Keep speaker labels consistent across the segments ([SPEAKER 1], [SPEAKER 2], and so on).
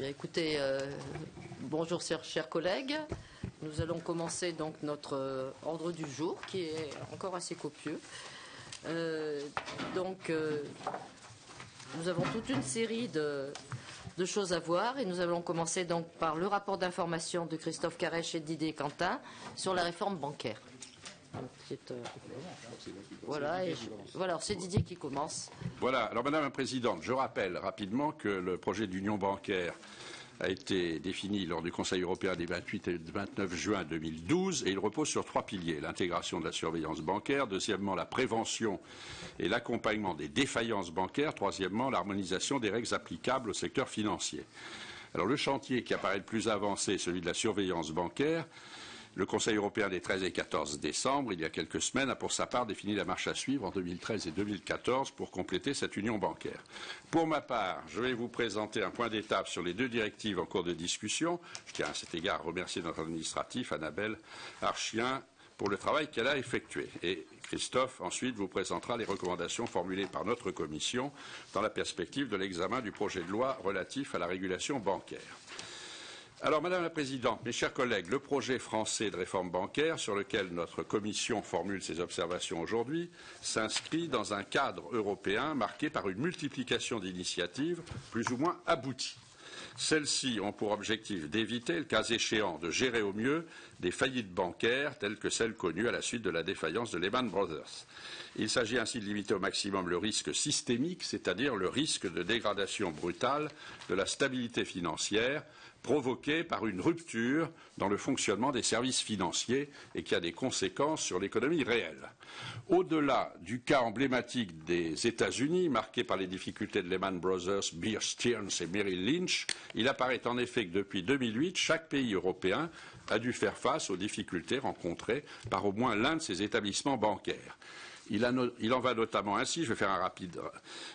[SPEAKER 1] Bien, écoutez, bonjour chers collègues. Nous allons commencer donc notre ordre du jour qui est encore assez copieux. Nous avons toute une série de choses à voir et nous allons commencer donc par le rapport d'information de Christophe Carèche et Didier Quentin sur la réforme bancaire. Voilà, alors c'est Didier qui commence.
[SPEAKER 2] Voilà, alors Madame la Présidente, je rappelle rapidement que le projet d'union bancaire a été défini lors du Conseil européen des 28 et 29 juin 2012 et il repose sur 3 piliers. L'intégration de la surveillance bancaire, deuxièmement la prévention et l'accompagnement des défaillances bancaires, troisièmement l'harmonisation des règles applicables au secteur financier. Alors le chantier qui apparaît le plus avancé, celui de la surveillance bancaire, le Conseil européen des 13 et 14 décembre, il y a quelques semaines, a pour sa part défini la marche à suivre en 2013 et 2014 pour compléter cette union bancaire. Pour ma part, je vais vous présenter un point d'étape sur les 2 directives en cours de discussion. Je tiens à cet égard à remercier notre administratif, Annabelle Archien, pour le travail qu'elle a effectué. Et Christophe, ensuite, vous présentera les recommandations formulées par notre commission dans la perspective de l'examen du projet de loi relatif à la régulation bancaire. Alors, Madame la Présidente, mes chers collègues, le projet français de réforme bancaire sur lequel notre commission formule ses observations aujourd'hui s'inscrit dans un cadre européen marqué par une multiplication d'initiatives plus ou moins abouties. Celles-ci ont pour objectif d'éviter, le cas échéant, de gérer au mieux des faillites bancaires telles que celles connues à la suite de la défaillance de Lehman Brothers. Il s'agit ainsi de limiter au maximum le risque systémique, c'est-à-dire le risque de dégradation brutale de la stabilité financière provoquée par une rupture dans le fonctionnement des services financiers et qui a des conséquences sur l'économie réelle. Au-delà du cas emblématique des États-Unis, marqué par les difficultés de Lehman Brothers, Bear Stearns et Merrill Lynch, il apparaît en effet que depuis 2008, chaque pays européen a dû faire face aux difficultés rencontrées par au moins l'un de ses établissements bancaires. Il en va notamment ainsi, je vais faire un rapide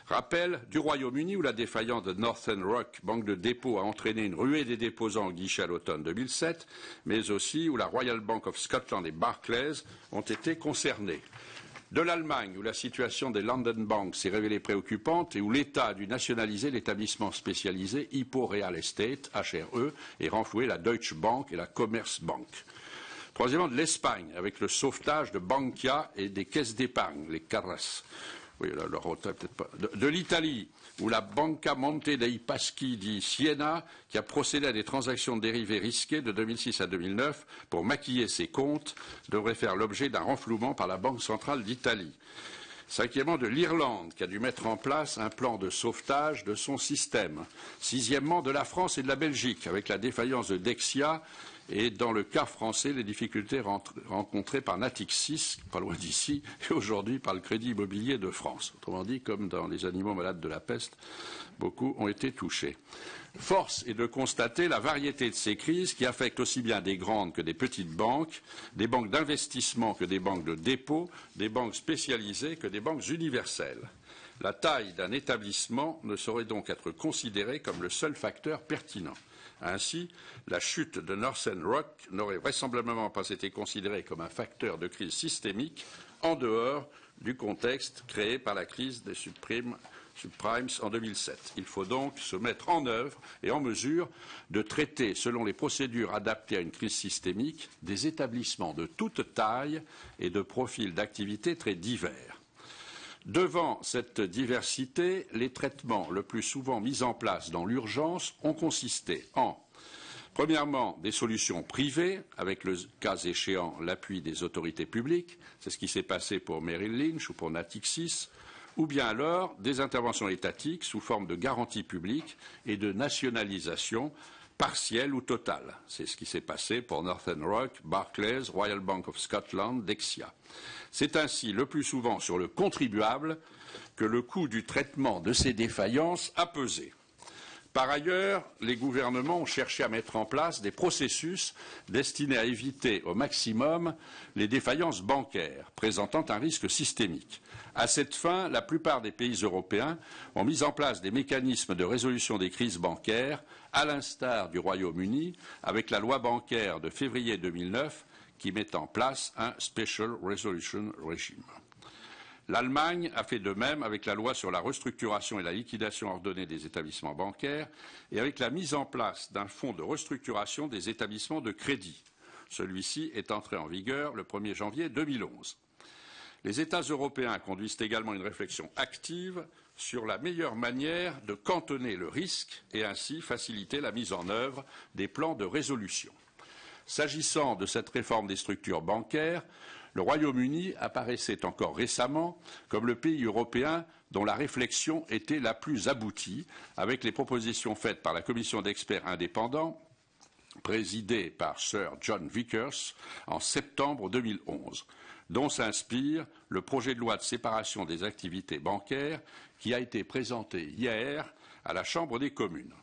[SPEAKER 2] rappel, du Royaume-Uni où la défaillance de Northern Rock, banque de dépôt, a entraîné une ruée des déposants au guichet à l'automne 2007, mais aussi où la Royal Bank of Scotland et Barclays ont été concernés. De l'Allemagne, où la situation des London Banks s'est révélée préoccupante et où l'État a dû nationaliser l'établissement spécialisé Hypo Real Estate, HRE, et renflouer la Deutsche Bank et la Commerzbank. Troisièmement, de l'Espagne, avec le sauvetage de Bankia et des caisses d'épargne, les Carras. Oui, peut-être pas. De l'Italie, où la Banca Monte dei Paschi di Siena, qui a procédé à des transactions de dérivés risquées de 2006 à 2009 pour maquiller ses comptes, devrait faire l'objet d'un renflouement par la Banque centrale d'Italie. Cinquièmement, de l'Irlande, qui a dû mettre en place un plan de sauvetage de son système. Sixièmement, de la France et de la Belgique, avec la défaillance de Dexia et, dans le cas français, les difficultés rencontrées par Natixis, pas loin d'ici, et aujourd'hui par le Crédit Immobilier de France. Autrement dit, comme dans les animaux malades de la peste, beaucoup ont été touchés. Force est de constater la variété de ces crises qui affectent aussi bien des grandes que des petites banques, des banques d'investissement que des banques de dépôt, des banques spécialisées que des banques universelles. La taille d'un établissement ne saurait donc être considérée comme le seul facteur pertinent. Ainsi, la chute de Northern Rock n'aurait vraisemblablement pas été considérée comme un facteur de crise systémique en dehors du contexte créé par la crise des subprimes en 2007. Il faut donc se mettre en œuvre et en mesure de traiter, selon les procédures adaptées à une crise systémique, des établissements de toute taille et de profils d'activité très divers. Devant cette diversité, les traitements le plus souvent mis en place dans l'urgence ont consisté en, premièrement, des solutions privées, avec le cas échéant l'appui des autorités publiques, c'est ce qui s'est passé pour Merrill Lynch ou pour Natixis, ou bien alors des interventions étatiques sous forme de garantie publique et de nationalisation partielle ou totale. C'est ce qui s'est passé pour Northern Rock, Barclays, Royal Bank of Scotland, Dexia. C'est ainsi le plus souvent sur le contribuable que le coût du traitement de ces défaillances a pesé. Par ailleurs, les gouvernements ont cherché à mettre en place des processus destinés à éviter au maximum les défaillances bancaires présentant un risque systémique. À cette fin, la plupart des pays européens ont mis en place des mécanismes de résolution des crises bancaires, à l'instar du Royaume-Uni, avec la loi bancaire de février 2009 qui met en place un Special Resolution Regime. L'Allemagne a fait de même avec la loi sur la restructuration et la liquidation ordonnée des établissements bancaires et avec la mise en place d'un fonds de restructuration des établissements de crédit. Celui-ci est entré en vigueur le 1er janvier 2011. Les États européens conduisent également une réflexion active sur la meilleure manière de cantonner le risque et ainsi faciliter la mise en œuvre des plans de résolution. S'agissant de cette réforme des structures bancaires, le Royaume-Uni apparaissait encore récemment comme le pays européen dont la réflexion était la plus aboutie, avec les propositions faites par la commission d'experts indépendants présidée par Sir John Vickers en septembre 2011, dont s'inspire le projet de loi de séparation des activités bancaires qui a été présenté hier à la Chambre des communes.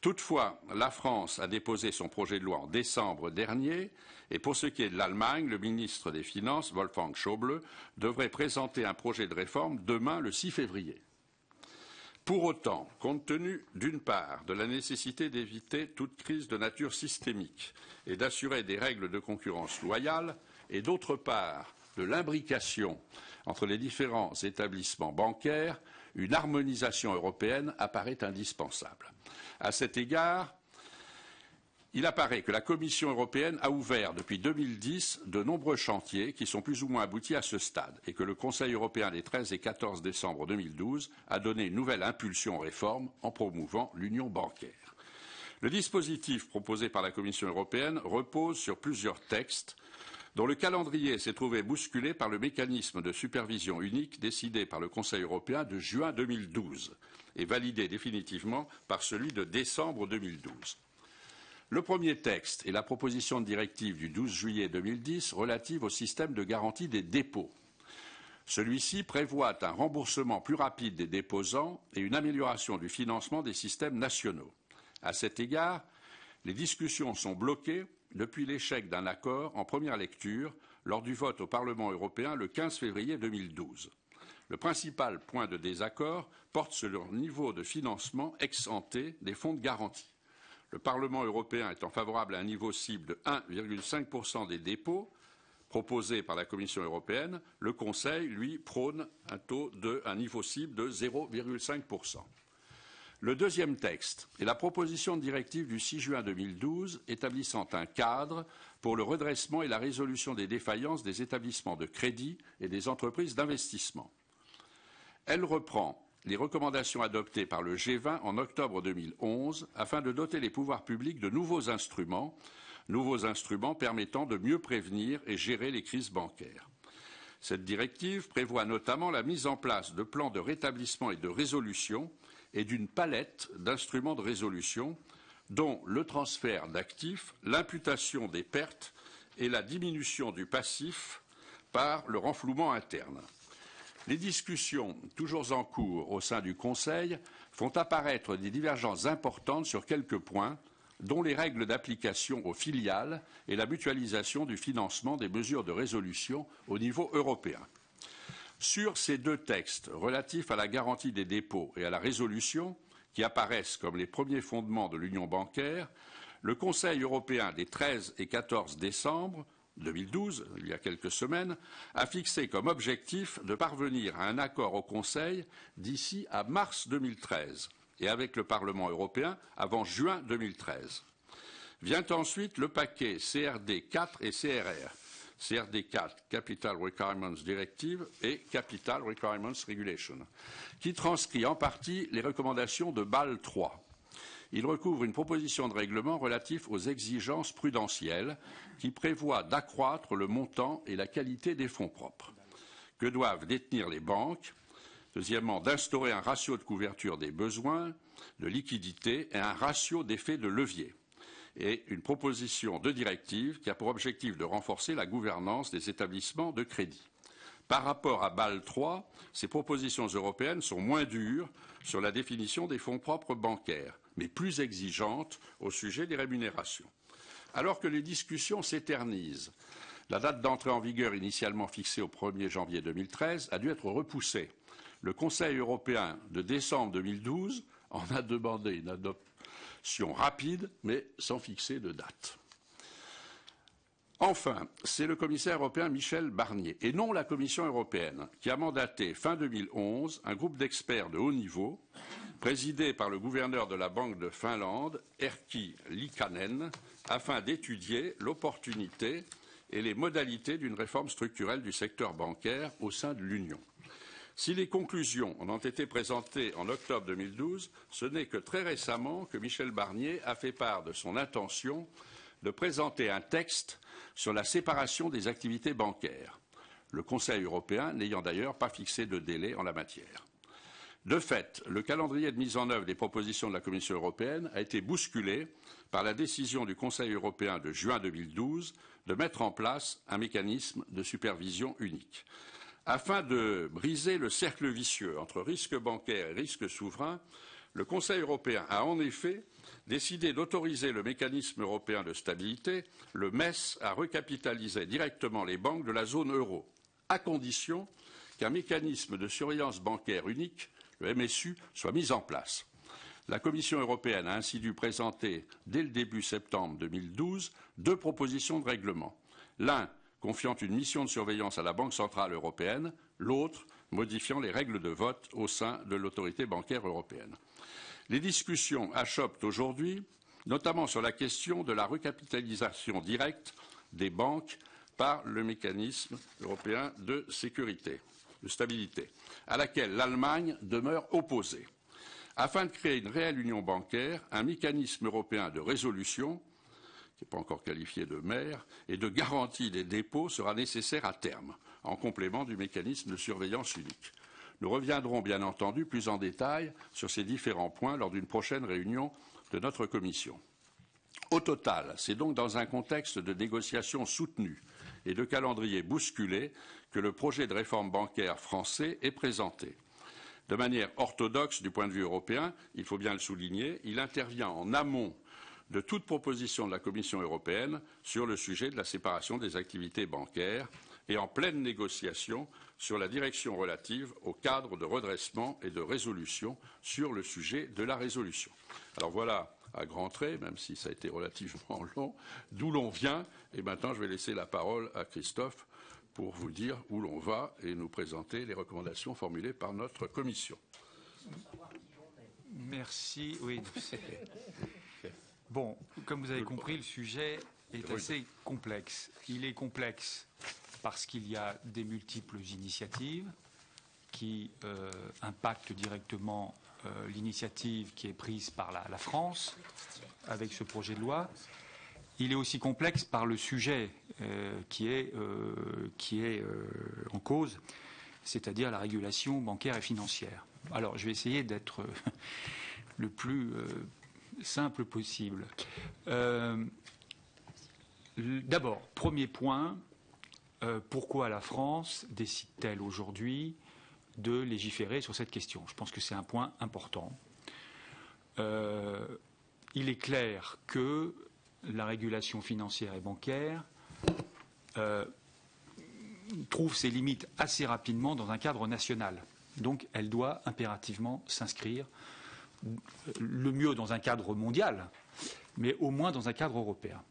[SPEAKER 2] Toutefois, la France a déposé son projet de loi en décembre dernier et pour ce qui est de l'Allemagne, le ministre des Finances, Wolfgang Schäuble, devrait présenter un projet de réforme demain, le 6 février. Pour autant, compte tenu d'une part de la nécessité d'éviter toute crise de nature systémique et d'assurer des règles de concurrence loyales, et d'autre part de l'imbrication entre les différents établissements bancaires, une harmonisation européenne apparaît indispensable. À cet égard, il apparaît que la Commission européenne a ouvert depuis 2010 de nombreux chantiers qui sont plus ou moins aboutis à ce stade et que le Conseil européen des 13 et 14 décembre 2012 a donné une nouvelle impulsion aux réformes en promouvant l'union bancaire. Le dispositif proposé par la Commission européenne repose sur plusieurs textes dont le calendrier s'est trouvé bousculé par le mécanisme de supervision unique décidé par le Conseil européen de juin 2012 et validé définitivement par celui de décembre 2012. Le premier texte est la proposition de directive du 12 juillet 2010 relative au système de garantie des dépôts. Celui-ci prévoit un remboursement plus rapide des déposants et une amélioration du financement des systèmes nationaux. À cet égard, les discussions sont bloquées depuis l'échec d'un accord en première lecture lors du vote au Parlement européen le 15 février 2012. Le principal point de désaccord porte sur le niveau de financement ex ante des fonds de garantie. Le Parlement européen étant favorable à un niveau cible de 1,5% des dépôts proposé par la Commission européenne, le Conseil, lui, prône un niveau cible de 0,5%. Le deuxième texte est la proposition de directive du 6 juin 2012 établissant un cadre pour le redressement et la résolution des défaillances des établissements de crédit et des entreprises d'investissement. Elle reprend les recommandations adoptées par le G20 en octobre 2011 afin de doter les pouvoirs publics de nouveaux instruments permettant de mieux prévenir et gérer les crises bancaires. Cette directive prévoit notamment la mise en place de plans de rétablissement et de résolution et d'une palette d'instruments de résolution, dont le transfert d'actifs, l'imputation des pertes et la diminution du passif par le renflouement interne. Les discussions, toujours en cours au sein du Conseil, font apparaître des divergences importantes sur quelques points, dont les règles d'application aux filiales et la mutualisation du financement des mesures de résolution au niveau européen. Sur ces deux textes relatifs à la garantie des dépôts et à la résolution, qui apparaissent comme les premiers fondements de l'union bancaire, le Conseil européen des 13 et 14 décembre 2012, il y a quelques semaines, a fixé comme objectif de parvenir à un accord au Conseil d'ici à mars 2013 et avec le Parlement européen avant juin 2013. Vient ensuite le paquet CRD 4 et CRR. CRD 4, Capital Requirements Directive et Capital Requirements Regulation, qui transcrit en partie les recommandations de Bâle III. Il recouvre une proposition de règlement relatif aux exigences prudentielles qui prévoit d'accroître le montant et la qualité des fonds propres que doivent détenir les banques. Deuxièmement, d'instaurer un ratio de couverture des besoins de liquidité et un ratio d'effet de levier. Et une proposition de directive qui a pour objectif de renforcer la gouvernance des établissements de crédit. Par rapport à Bâle III, ces propositions européennes sont moins dures sur la définition des fonds propres bancaires, mais plus exigeantes au sujet des rémunérations. Alors que les discussions s'éternisent, la date d'entrée en vigueur initialement fixée au 1er janvier 2013 a dû être repoussée. Le Conseil européen de décembre 2012 en a demandé une adoption rapide, mais sans fixer de date. Enfin, c'est le commissaire européen Michel Barnier, et non la Commission européenne, qui a mandaté fin 2011 un groupe d'experts de haut niveau, présidé par le gouverneur de la Banque de Finlande, Erkki Liikanen, afin d'étudier l'opportunité et les modalités d'une réforme structurelle du secteur bancaire au sein de l'Union. Si les conclusions en ont été présentées en octobre 2012, ce n'est que très récemment que Michel Barnier a fait part de son intention de présenter un texte sur la séparation des activités bancaires, le Conseil européen n'ayant d'ailleurs pas fixé de délai en la matière. De fait, le calendrier de mise en œuvre des propositions de la Commission européenne a été bousculé par la décision du Conseil européen de juin 2012 de mettre en place un mécanisme de supervision unique. Afin de briser le cercle vicieux entre risque bancaire et risque souverain, le Conseil européen a en effet décidé d'autoriser le mécanisme européen de stabilité, le MES, à recapitaliser directement les banques de la zone euro, à condition qu'un mécanisme de surveillance bancaire unique, le MSU, soit mis en place. La Commission européenne a ainsi dû présenter, dès le début septembre 2012, 2 propositions de règlement. L'un confiant une mission de surveillance à la Banque centrale européenne, l'autre modifiant les règles de vote au sein de l'autorité bancaire européenne. Les discussions achoppent aujourd'hui, notamment sur la question de la recapitalisation directe des banques par le mécanisme européen de stabilité, à laquelle l'Allemagne demeure opposée. Afin de créer une réelle union bancaire, un mécanisme européen de résolution, qui n'est pas encore qualifié de mère, et de garantie des dépôts sera nécessaire à terme, en complément du mécanisme de surveillance unique. Nous reviendrons bien entendu plus en détail sur ces différents points lors d'une prochaine réunion de notre commission. Au total, c'est donc dans un contexte de négociations soutenues et de calendrier bousculé que le projet de réforme bancaire français est présenté. De manière orthodoxe du point de vue européen, il faut bien le souligner, il intervient en amont de toute proposition de la Commission européenne sur le sujet de la séparation des activités bancaires et en pleine négociation sur la direction relative au cadre de redressement et de résolution sur le sujet de la résolution. Alors voilà, à grands traits, même si ça a été relativement long, d'où l'on vient. Et maintenant, je vais laisser la parole à Christophe pour vous dire où l'on va et nous présenter les recommandations formulées par notre commission.
[SPEAKER 3] Merci. Oui, bon, comme vous avez compris, le sujet est assez complexe. Il est complexe parce qu'il y a des multiples initiatives qui impactent directement l'initiative qui est prise par la France avec ce projet de loi. Il est aussi complexe par le sujet qui est en cause, c'est-à-dire la régulation bancaire et financière. Alors, je vais essayer d'être le plus simple possible. D'abord, premier point, pourquoi la France décide-t-elle aujourd'hui de légiférer sur cette question? Je pense que c'est un point important. Il est clair que la régulation financière et bancaire trouve ses limites assez rapidement dans un cadre national. Donc, elle doit impérativement s'inscrire le mieux dans un cadre mondial, mais au moins dans un cadre européen.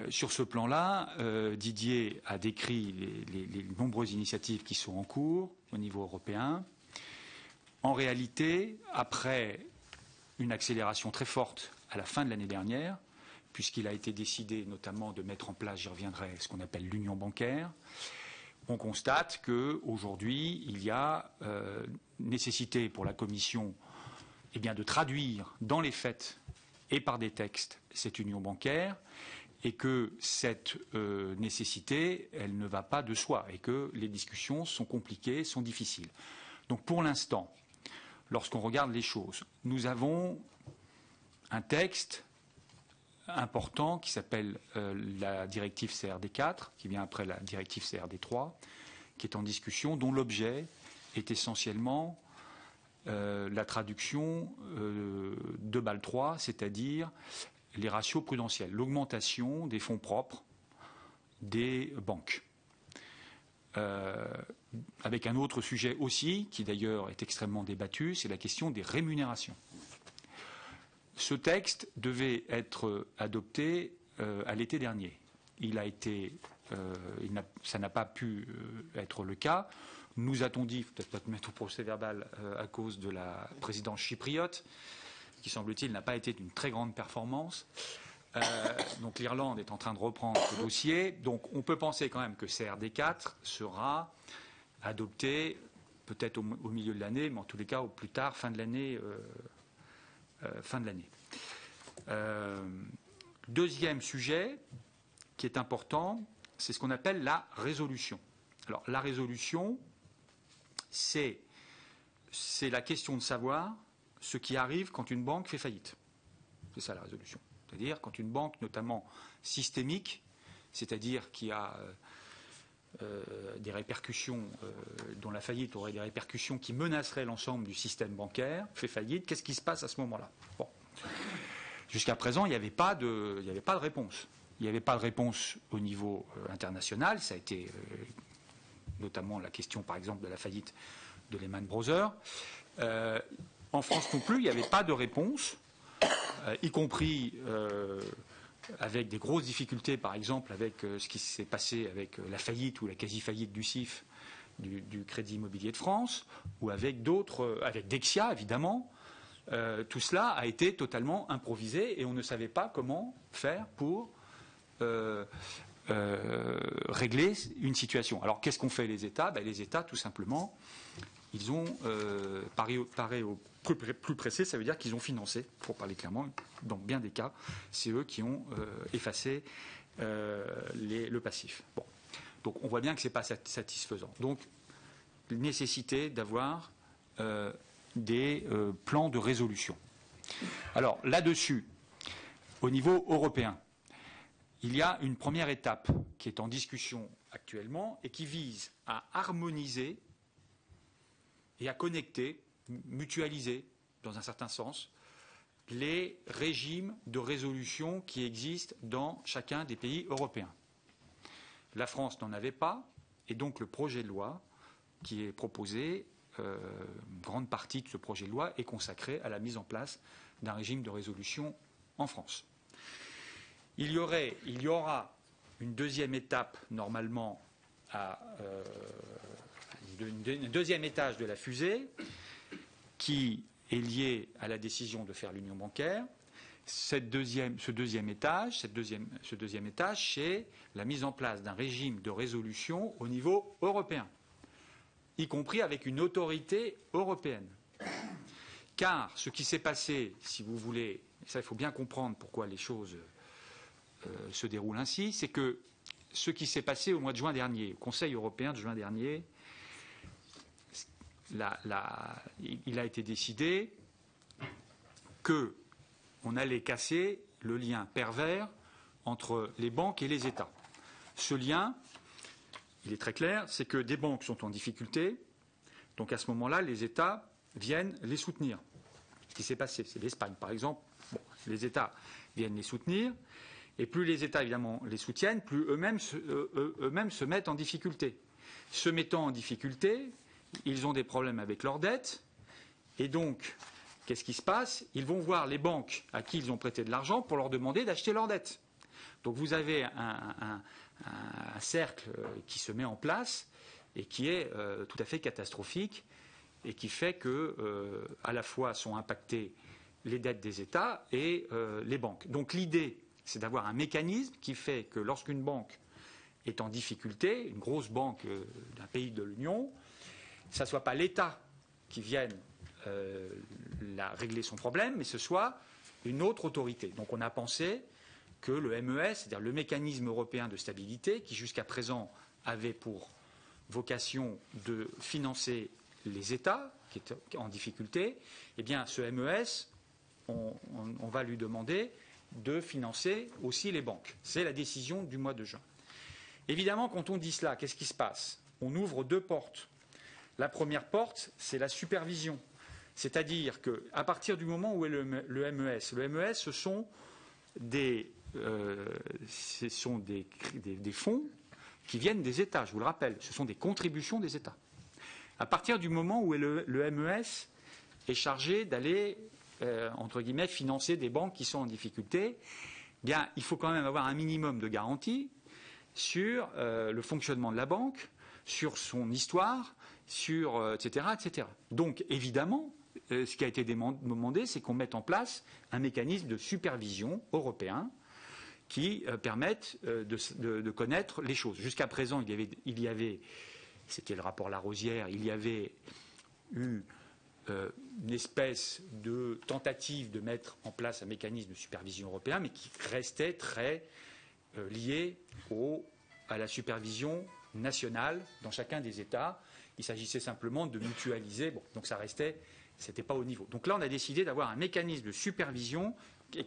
[SPEAKER 3] Sur ce plan-là, Didier a décrit les nombreuses initiatives qui sont en cours au niveau européen. En réalité, après une accélération très forte à la fin de l'année dernière, puisqu'il a été décidé notamment de mettre en place, j'y reviendrai, ce qu'on appelle l'union bancaire, on constate qu'aujourd'hui, il y a nécessité pour la Commission de traduire dans les faits et par des textes cette union bancaire, et que cette nécessité, elle ne va pas de soi, et que les discussions sont compliquées, sont difficiles. Donc pour l'instant, lorsqu'on regarde les choses, nous avons un texte important qui s'appelle la directive CRD4, qui vient après la directive CRD3, qui est en discussion, dont l'objet est essentiellement la traduction de Bâle III, c'est-à-dire les ratios prudentiels, l'augmentation des fonds propres des banques. Avec un autre sujet aussi, qui d'ailleurs est extrêmement débattu, c'est la question des rémunérations. Ce texte devait être adopté à l'été dernier. ça n'a pas pu être le cas. Nous a-t-on dit, peut-être pas mettre au procès-verbal à cause de la présidence chypriote, qui semble-t-il n'a pas été d'une très grande performance. Donc l'Irlande est en train de reprendre ce dossier. Donc on peut penser quand même que CRD4 sera adopté peut-être au milieu de l'année, mais en tous les cas au plus tard, fin de l'année. Deuxième sujet qui est important, c'est ce qu'on appelle la résolution. Alors la résolution, c'est la question de savoir ce qui arrive quand une banque fait faillite. C'est ça la résolution. C'est-à-dire quand une banque, notamment systémique, c'est-à-dire qui a des répercussions, dont la faillite aurait des répercussions qui menaceraient l'ensemble du système bancaire, fait faillite, qu'est-ce qui se passe à ce moment-là? Bon. Jusqu'à présent, il n'y avait pas de réponse. Il n'y avait pas de réponse au niveau international. Ça a été notamment la question, par exemple, de la faillite de Lehman Brothers. En France non plus, il n'y avait pas de réponse, y compris avec des grosses difficultés, par exemple, avec ce qui s'est passé avec la faillite ou la quasi-faillite du CIF, du Crédit Immobilier de France, ou avec d'autres, avec Dexia, évidemment. Tout cela a été totalement improvisé et on ne savait pas comment faire pour régler une situation. Alors qu'est-ce qu'ont fait les États? Les États, tout simplement, ils ont paré au plus pressé, ça veut dire qu'ils ont financé, pour parler clairement, dans bien des cas, c'est eux qui ont effacé le passif. Bon. Donc on voit bien que ce n'est pas satisfaisant. Donc nécessité d'avoir des plans de résolution. Alors là-dessus, au niveau européen, il y a une première étape qui est en discussion actuellement et qui vise à harmoniser et à connecter, mutualiser, dans un certain sens, les régimes de résolution qui existent dans chacun des pays européens. La France n'en avait pas, et donc le projet de loi qui est proposé, une grande partie de ce projet de loi est consacrée à la mise en place d'un régime de résolution en France. Il y aura une deuxième étape, normalement, un deuxième étage de la fusée, qui est lié à la décision de faire l'union bancaire. Ce deuxième étage, c'est la mise en place d'un régime de résolution au niveau européen, y compris avec une autorité européenne. Car ce qui s'est passé, si vous voulez, ça il faut bien comprendre pourquoi les choses se déroulent ainsi, c'est que ce qui s'est passé au mois de juin dernier, au Conseil européen de juin dernier, il a été décidé qu'on allait casser le lien pervers entre les banques et les États. Ce lien, il est très clair, c'est que des banques sont en difficulté, donc à ce moment-là, les États viennent les soutenir. Ce qui s'est passé, c'est l'Espagne, par exemple. Bon, les États viennent les soutenir, et plus les États, évidemment, les soutiennent, plus eux-mêmes se mettent en difficulté. Se mettant en difficulté, ils ont des problèmes avec leurs dettes, et donc, qu'est-ce qui se passe? Ils vont voir les banques à qui ils ont prêté de l'argent pour leur demander d'acheter leurs dettes. Donc vous avez un cercle qui se met en place et qui est tout à fait catastrophique et qui fait que, à la fois, sont impactées les dettes des États et les banques. Donc l'idée, c'est d'avoir un mécanisme qui fait que lorsqu'une banque est en difficulté, une grosse banque d'un pays de l'Union, ça ne soit pas l'État qui vienne régler son problème, mais ce soit une autre autorité. Donc on a pensé que le MES, c'est-à-dire le mécanisme européen de stabilité, qui jusqu'à présent avait pour vocation de financer les États qui étaient en difficulté, eh bien ce MES, on va lui demander de financer aussi les banques. C'est la décision du mois de juin. Évidemment, quand on dit cela, qu'est-ce qui se passe? On ouvre deux portes. La première porte, c'est la supervision. C'est-à-dire qu'à partir du moment où est le MES, ce sont des fonds qui viennent des États, je vous le rappelle, ce sont des contributions des États. À partir du moment où le MES est chargé d'aller, entre guillemets, financer des banques qui sont en difficulté, bien, il faut quand même avoir un minimum de garanties sur le fonctionnement de la banque, sur son histoire, sur etc., etc. Donc, évidemment, ce qui a été demandé, c'est qu'on mette en place un mécanisme de supervision européen qui permette de connaître les choses. Jusqu'à présent, il y avait, c'était le rapport Larosière, il y avait eu une espèce de tentative de mettre en place un mécanisme de supervision européen, mais qui restait très lié à la supervision nationale dans chacun des États. Il s'agissait simplement de mutualiser. Bon, donc ça restait, c'était pas au niveau. Donc là, on a décidé d'avoir un mécanisme de supervision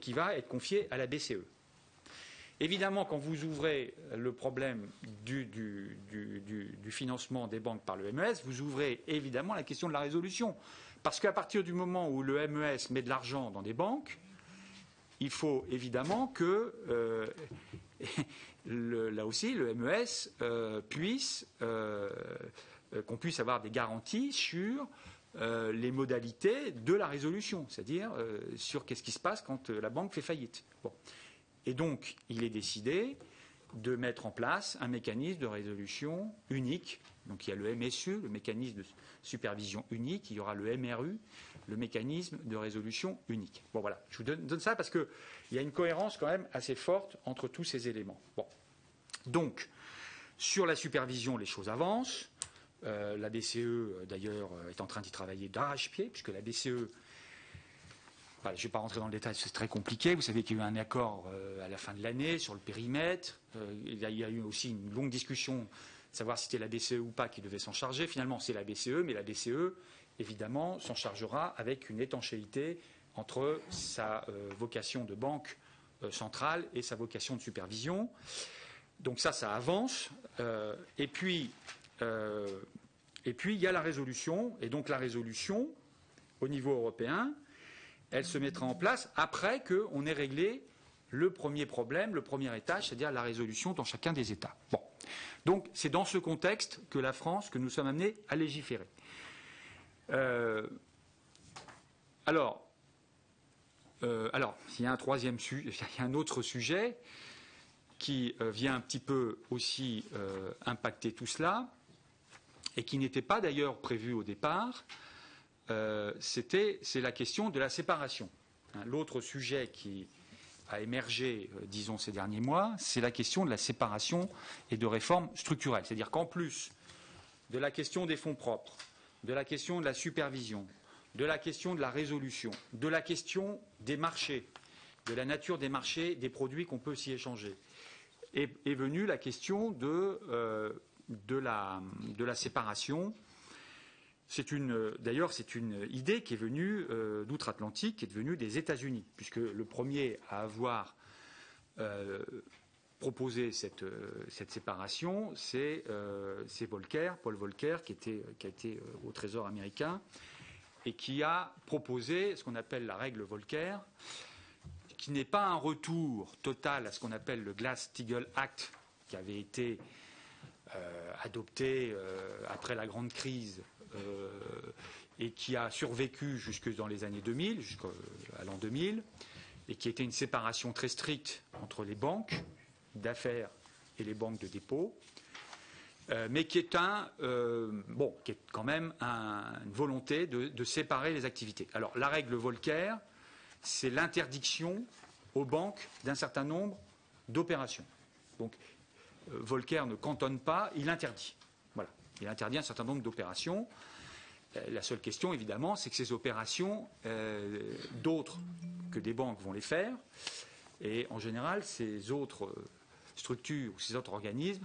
[SPEAKER 3] qui va être confié à la BCE. Évidemment, quand vous ouvrez le problème du financement des banques par le MES, vous ouvrez évidemment la question de la résolution. Parce qu'à partir du moment où le MES met de l'argent dans des banques, il faut évidemment que, là aussi, le MES qu'on puisse avoir des garanties sur les modalités de la résolution, c'est-à-dire sur qu'est-ce qui se passe quand la banque fait faillite. Bon. Et donc, il est décidé de mettre en place un mécanisme de résolution unique. Donc, il y a le MSU, le mécanisme de supervision unique. Il y aura le MRU, le mécanisme de résolution unique. Bon, voilà. Je vous donne ça parce qu'il y a une cohérence quand même assez forte entre tous ces éléments. Bon. Donc, sur la supervision, les choses avancent. La BCE, d'ailleurs, est en train d'y travailler d'arrache-pied, puisque la BCE... je ne vais pas rentrer dans le détail, c'est très compliqué. Vous savez qu'il y a eu un accord à la fin de l'année sur le périmètre. Il y a eu aussi une longue discussion de savoir si c'était la BCE ou pas qui devait s'en charger. Finalement, c'est la BCE, mais la BCE, évidemment, s'en chargera avec une étanchéité entre sa vocation de banque centrale et sa vocation de supervision. Donc ça avance. Et puis, il y a la résolution. Et donc la résolution, au niveau européen, elle se mettra en place après qu'on ait réglé le premier problème, le premier étage, c'est-à-dire la résolution dans chacun des États. Bon. Donc, c'est dans ce contexte que que nous sommes amenés à légiférer. Alors, il y a un autre sujet qui vient un petit peu aussi impacter tout cela, et qui n'était pas d'ailleurs prévu au départ. C'est la question de la séparation. L'autre sujet qui a émergé, disons, ces derniers mois, c'est la question de la séparation et de réforme structurelle. C'est-à-dire qu'en plus de la question des fonds propres, de la question de la supervision, de la question de la résolution, de la question des marchés, de la nature des marchés, des produits qu'on peut s'y échanger, est venue la question de la séparation. D'ailleurs, c'est une idée qui est venue d'outre-Atlantique, qui est devenue des États-Unis, puisque le premier à avoir proposé cette séparation, c'est Volcker, Paul Volcker, qui a été au Trésor américain, et qui a proposé ce qu'on appelle la règle Volcker, qui n'est pas un retour total à ce qu'on appelle le Glass-Steagall Act, qui avait été adopté après la grande crise et qui a survécu jusque dans les années 2000, jusqu'à l'an 2000, et qui était une séparation très stricte entre les banques d'affaires et les banques de dépôt, mais qui est qui est quand même une volonté de séparer les activités. Alors la règle Volcker, c'est l'interdiction aux banques d'un certain nombre d'opérations. Donc Volcker ne cantonne pas, il interdit. Voilà. Il interdit un certain nombre d'opérations. La seule question, évidemment, c'est que ces opérations, d'autres que des banques vont les faire. Et en général, ces autres structures ou ces autres organismes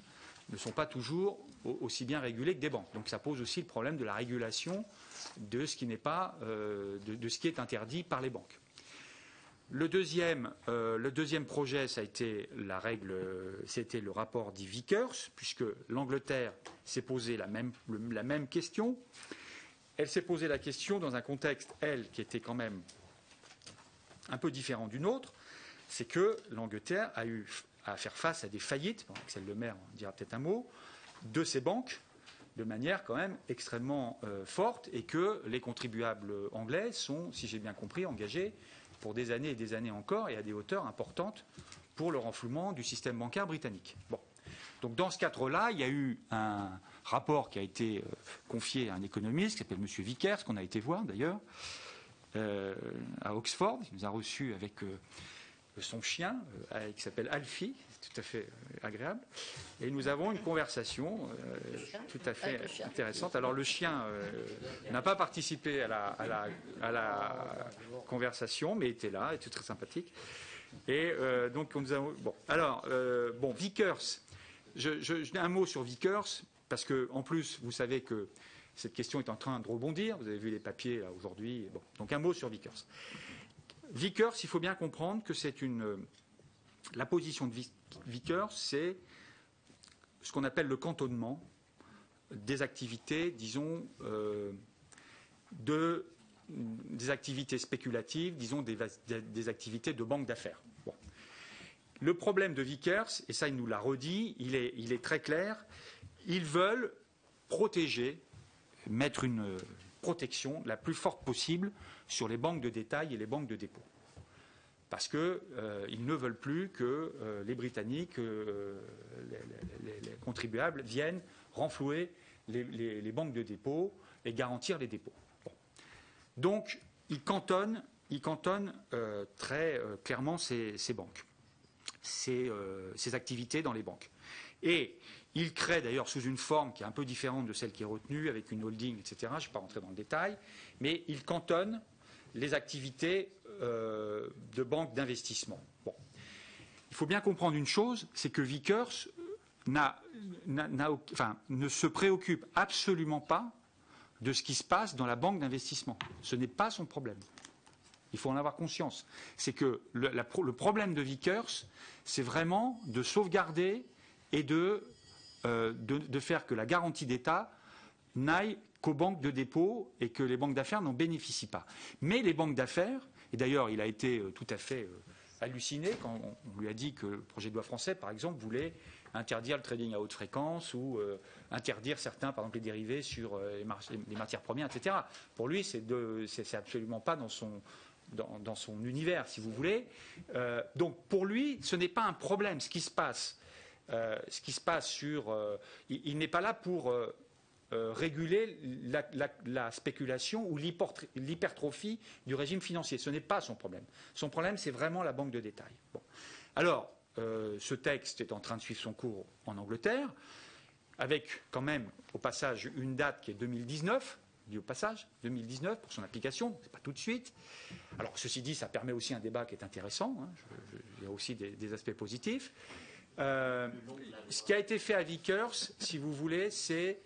[SPEAKER 3] ne sont pas toujours aussi bien régulés que des banques. Donc ça pose aussi le problème de la régulation de ce qui n'est pas, de ce qui est interdit par les banques. Le deuxième projet, ça a été c'était le rapport dit Vickers, puisque l'Angleterre s'est posé la même question. Elle s'est posé la question dans un contexte, qui était quand même un peu différent du nôtre. C'est que l'Angleterre a eu à faire face à des faillites, Axel Lemaire en dira peut-être un mot, de ces banques, de manière quand même extrêmement forte, et que les contribuables anglais sont, si j'ai bien compris, engagés pour des années et des années encore, et à des hauteurs importantes pour le renflouement du système bancaire britannique. Bon. Donc dans ce cadre-là, il y a eu un rapport qui a été confié à un économiste qui s'appelle M. Vickers, qu'on a été voir d'ailleurs, à Oxford. Il nous a reçus avec son chien, qui s'appelle Alfie, c'est tout à fait agréable. Et nous avons une conversation tout à fait intéressante. Alors le chien n'a pas participé à la conversation, mais était là, était très sympathique. Et donc nous avons... Bon, alors, Vickers, un mot sur Vickers, parce que en plus, vous savez que cette question est en train de rebondir. Vous avez vu les papiers là, aujourd'hui. Bon, donc un mot sur Vickers. Vickers, il faut bien comprendre que c'est la position de Vickers, c'est ce qu'on appelle le cantonnement des activités, disons, des activités spéculatives, disons des activités de banque d'affaires. Bon. Le problème de Vickers, et ça il nous l'a redit, il est très clair, ils veulent protéger, mettre une protection la plus forte possible sur les banques de détail et les banques de dépôt. Parce qu'ils ne veulent plus que les Britanniques, les contribuables, viennent renflouer les banques de dépôt et garantir les dépôts. Bon. Donc, ils cantonnent très clairement ces banques, ces activités dans les banques. Et ils créent d'ailleurs sous une forme qui est un peu différente de celle qui est retenue, avec une holding, etc. Je ne vais pas rentrer dans le détail, mais ils cantonnent les activités de banques d'investissement. Bon. Il faut bien comprendre une chose, c'est que Vickers ne se préoccupe absolument pas de ce qui se passe dans la banque d'investissement. Ce n'est pas son problème. Il faut en avoir conscience. C'est que le problème de Vickers, c'est vraiment de sauvegarder et de faire que la garantie d'État n'aille qu'aux banques de dépôt et que les banques d'affaires n'en bénéficient pas. Mais les banques d'affaires, et d'ailleurs il a été tout à fait halluciné quand on lui a dit que le projet de loi français, par exemple, voulait interdire le trading à haute fréquence ou interdire certains, par exemple les dérivés sur les matières premières, etc. Pour lui, c'est absolument pas dans son univers, si vous voulez. Donc pour lui, ce n'est pas un problème. Ce qui se passe il n'est pas là pour réguler la spéculation ou l'hypertrophie du régime financier. Ce n'est pas son problème. Son problème, c'est vraiment la banque de détail. Bon. Alors, ce texte est en train de suivre son cours en Angleterre, avec quand même, au passage, une date qui est 2019, dit au passage, 2019 pour son application, c'est pas tout de suite. Alors, ceci dit, ça permet aussi un débat qui est intéressant, hein. Il y a aussi des aspects positifs. Ce qui a été fait à Vickers, si vous voulez, c'est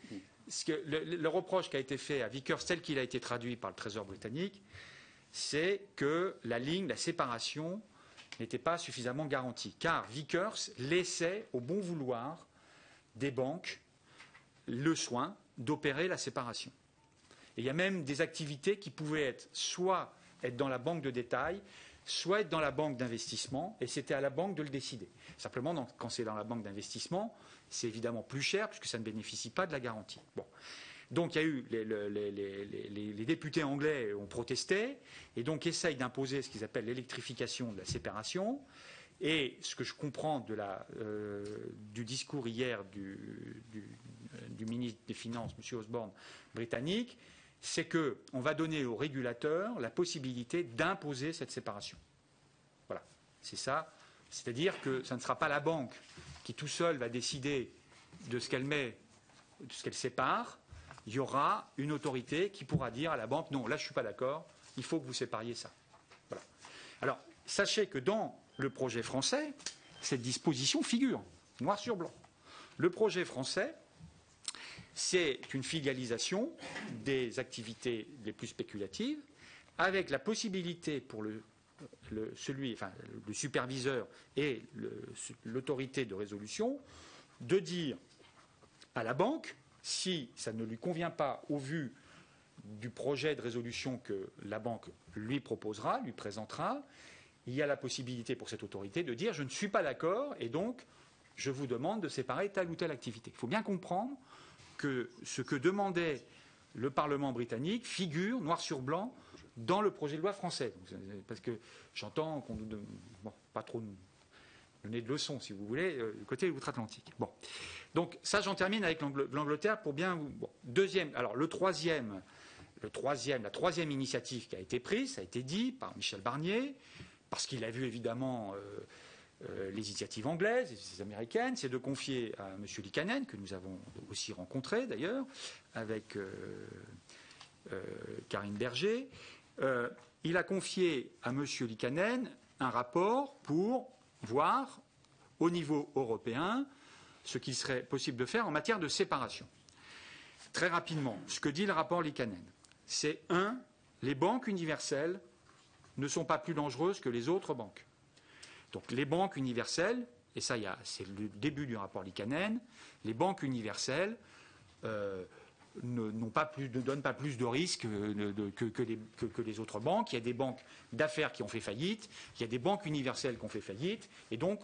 [SPEAKER 3] le reproche qui a été fait à Vickers, tel qu'il a été traduit par le Trésor britannique, c'est que la séparation n'était pas suffisamment garantie. Car Vickers laissait au bon vouloir des banques le soin d'opérer la séparation. Et il y a même des activités qui pouvaient soit être dans la banque de détail, soit être dans la banque d'investissement, et c'était à la banque de le décider. Simplement, quand c'est dans la banque d'investissement, c'est évidemment plus cher puisque ça ne bénéficie pas de la garantie. Bon. Donc il y a eu les députés anglais ont protesté et donc essayent d'imposer ce qu'ils appellent l'électrification de la séparation. Et ce que je comprends du discours hier du ministre des Finances, M. Osborne, britannique, c'est qu'on va donner aux régulateurs la possibilité d'imposer cette séparation. Voilà, c'est ça. C'est-à-dire que ça ne sera pas la banque qui tout seul va décider de ce qu'elle met, de ce qu'elle sépare. Il y aura une autorité qui pourra dire à la banque, non, là je ne suis pas d'accord, il faut que vous sépariez ça. Voilà. Alors, sachez que dans le projet français, cette disposition figure, noir sur blanc. Le projet français, c'est une filialisation des activités les plus spéculatives, avec la possibilité pour le superviseur et l'autorité de résolution de dire à la banque, si ça ne lui convient pas au vu du projet de résolution que la banque lui proposera, lui présentera, il y a la possibilité pour cette autorité de dire je ne suis pas d'accord et donc je vous demande de séparer telle ou telle activité. Il faut bien comprendre que ce que demandait le Parlement britannique figure noir sur blanc dans le projet de loi français. Parce que j'entends qu'on nous demande, bon, pas trop donner de leçons, si vous voulez, du côté outre-Atlantique. Bon. Donc, ça, j'en termine avec l'Angleterre pour bien vous. Bon. La troisième initiative qui a été prise, ça a été dit par Michel Barnier, parce qu'il a vu évidemment les initiatives anglaises et les américaines, c'est de confier à M. Liikanen, que nous avons aussi rencontré d'ailleurs, avec Karine Berger, il a confié à M. Liikanen un rapport pour voir au niveau européen ce qu'il serait possible de faire en matière de séparation. Très rapidement, ce que dit le rapport Liikanen, c'est les banques universelles ne sont pas plus dangereuses que les autres banques. Donc les banques universelles, et ça c'est le début du rapport Liikanen, les banques universelles ne donnent pas plus de risques que les autres banques. Il y a des banques d'affaires qui ont fait faillite, il y a des banques universelles qui ont fait faillite, et donc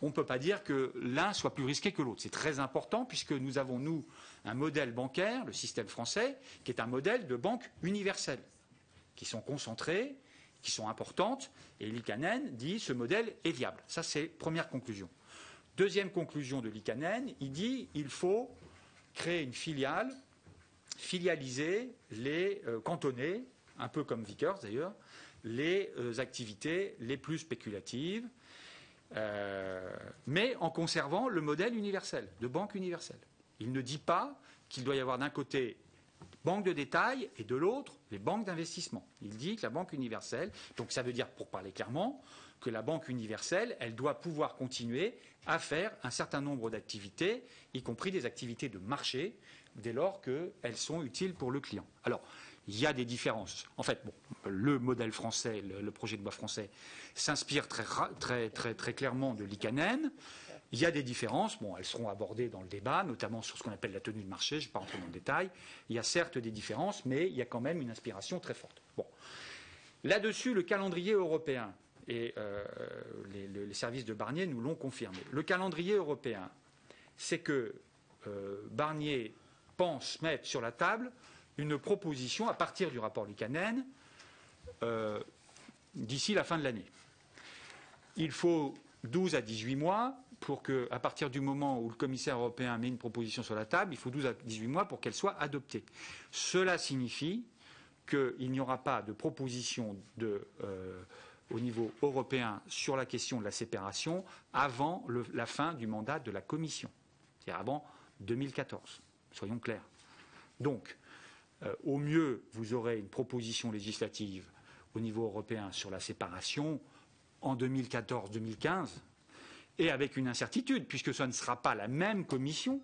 [SPEAKER 3] on ne peut pas dire que l'un soit plus risqué que l'autre. C'est très important puisque nous avons, nous, un modèle bancaire, le système français, qui est un modèle de banques universelles, qui sont concentrées, qui sont importantes, et Liikanen dit ce modèle est viable. Ça, c'est première conclusion. Deuxième conclusion de Liikanen, il dit il faut créer une filialiser cantonner, un peu comme Vickers d'ailleurs, les activités les plus spéculatives, mais en conservant le modèle universel, de banque universelle. Il ne dit pas qu'il doit y avoir d'un côté banque de détail et de l'autre les banques d'investissement. Il dit que la banque universelle, donc ça veut dire, pour parler clairement, que la banque universelle, elle doit pouvoir continuer à faire un certain nombre d'activités, y compris des activités de marché, dès lors qu'elles sont utiles pour le client. Alors, il y a des différences. En fait, le modèle français, le projet de loi français, s'inspire très clairement de Liikanen. Il y a des différences, elles seront abordées dans le débat, notamment sur ce qu'on appelle la tenue de marché, je ne vais pas rentrer dans le détail. Il y a certes des différences, mais il y a quand même une inspiration très forte. Bon. Là-dessus, le calendrier européen, et les services de Barnier nous l'ont confirmé. Le calendrier européen, c'est que Barnier pense mettre sur la table une proposition à partir du rapport Liikanen d'ici la fin de l'année. Il faut 12 à 18 mois pour que, à partir du moment où le commissaire européen met une proposition sur la table, il faut 12 à 18 mois pour qu'elle soit adoptée. Cela signifie qu'il n'y aura pas de proposition au niveau européen sur la question de la séparation avant la fin du mandat de la Commission, c'est-à-dire avant 2014, soyons clairs. Donc, au mieux, vous aurez une proposition législative au niveau européen sur la séparation en 2014-2015, et avec une incertitude, puisque ce ne sera pas la même commission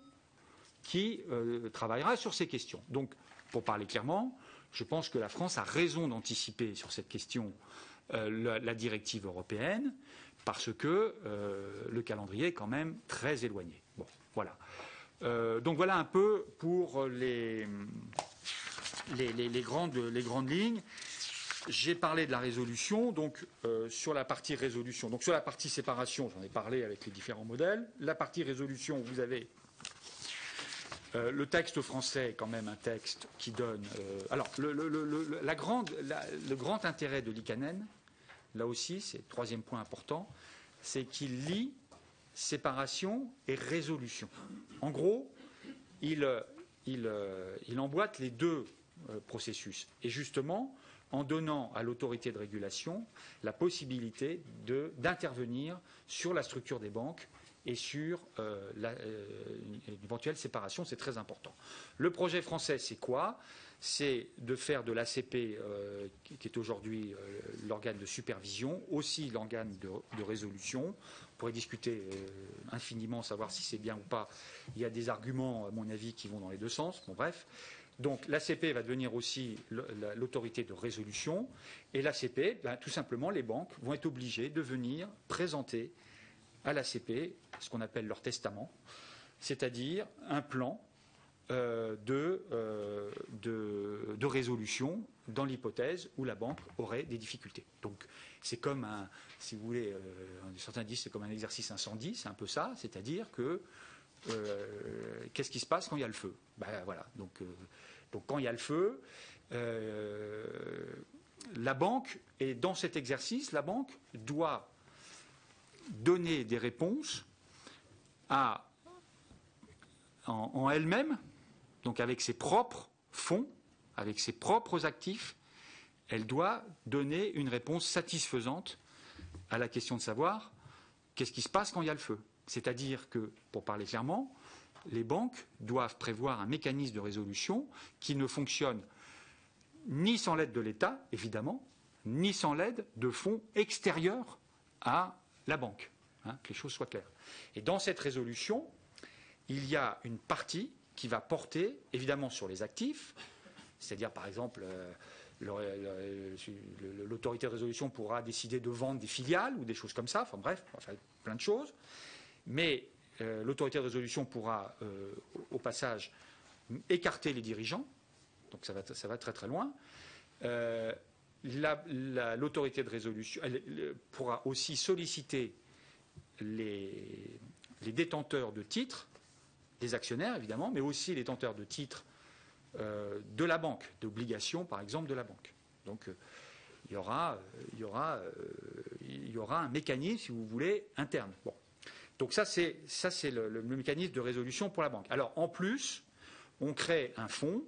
[SPEAKER 3] qui travaillera sur ces questions. Donc, pour parler clairement, je pense que la France a raison d'anticiper sur cette question la directive européenne, parce que le calendrier est quand même très éloigné. Bon, voilà. Donc voilà un peu pour les grandes lignes. J'ai parlé de la résolution, donc sur la partie résolution. Donc sur la partie séparation, j'en ai parlé avec les différents modèles. La partie résolution, vous avez le texte français est quand même un texte qui donne. Alors le grand intérêt de Liikanen, là aussi, c'est le troisième point important, c'est qu'il lie séparation et résolution. En gros, il emboîte les deux processus. Et justement, en donnant à l'autorité de régulation la possibilité d'intervenir sur la structure des banques et sur l'éventuelle séparation, c'est très important. Le projet français, c'est quoi? C'est de faire de l'ACP, qui est aujourd'hui l'organe de supervision, aussi l'organe de résolution. On pourrait discuter infiniment, savoir si c'est bien ou pas. Il y a des arguments, à mon avis, qui vont dans les deux sens. Bon, bref. Donc l'ACP va devenir aussi l'autorité de résolution. Et l'ACP, tout simplement, les banques vont être obligées de venir présenter à l'ACP ce qu'on appelle leur testament, c'est-à-dire un plan de résolution dans l'hypothèse où la banque aurait des difficultés. Donc c'est comme si vous voulez, certains disent c'est comme un exercice incendie, c'est un peu ça, c'est-à-dire que qu'est-ce qui se passe quand il y a le feu? Voilà. Donc quand il y a le feu, la banque, et dans cet exercice, la banque doit donner des réponses en elle-même, donc avec ses propres fonds, avec ses propres actifs. Elle doit donner une réponse satisfaisante à la question de savoir qu'est-ce qui se passe quand il y a le feu. C'est-à-dire que, pour parler clairement, les banques doivent prévoir un mécanisme de résolution qui ne fonctionne ni sans l'aide de l'État, évidemment, ni sans l'aide de fonds extérieurs à la banque. Que les choses soient claires. Et dans cette résolution, il y a une partie qui va porter, évidemment, sur les actifs, c'est-à-dire, par exemple, l'autorité de résolution pourra décider de vendre des filiales ou des choses comme ça, enfin bref, on va faire plein de choses, mais l'autorité de résolution pourra, au passage, écarter les dirigeants, donc ça va très très loin. L'autorité de résolution pourra aussi solliciter les détenteurs de titres, les actionnaires évidemment, mais aussi les détenteurs de titres de la banque, d'obligations par exemple de la banque. Donc il y aura un mécanisme, si vous voulez, interne. Bon. Donc ça c'est le mécanisme de résolution pour la banque. Alors en plus, on crée un fonds.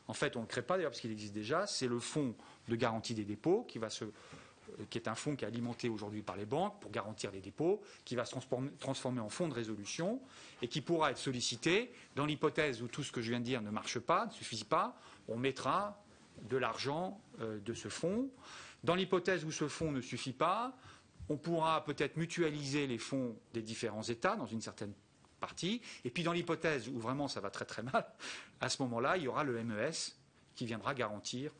[SPEAKER 3] En fait, on ne le crée pas d'ailleurs parce qu'il existe déjà. C'est le fonds de garantie des dépôts qui est un fonds qui est alimenté aujourd'hui par les banques pour garantir les dépôts, qui va se transformer en fonds de résolution et qui pourra être sollicité dans l'hypothèse où tout ce que je viens de dire ne marche pas, ne suffit pas, on mettra de l'argent de ce fonds. Dans l'hypothèse où ce fonds ne suffit pas, on pourra peut-être mutualiser les fonds des différents États dans une certaine partie. Et puis dans l'hypothèse où vraiment ça va très très mal, à ce moment-là, il y aura le MES qui viendra garantir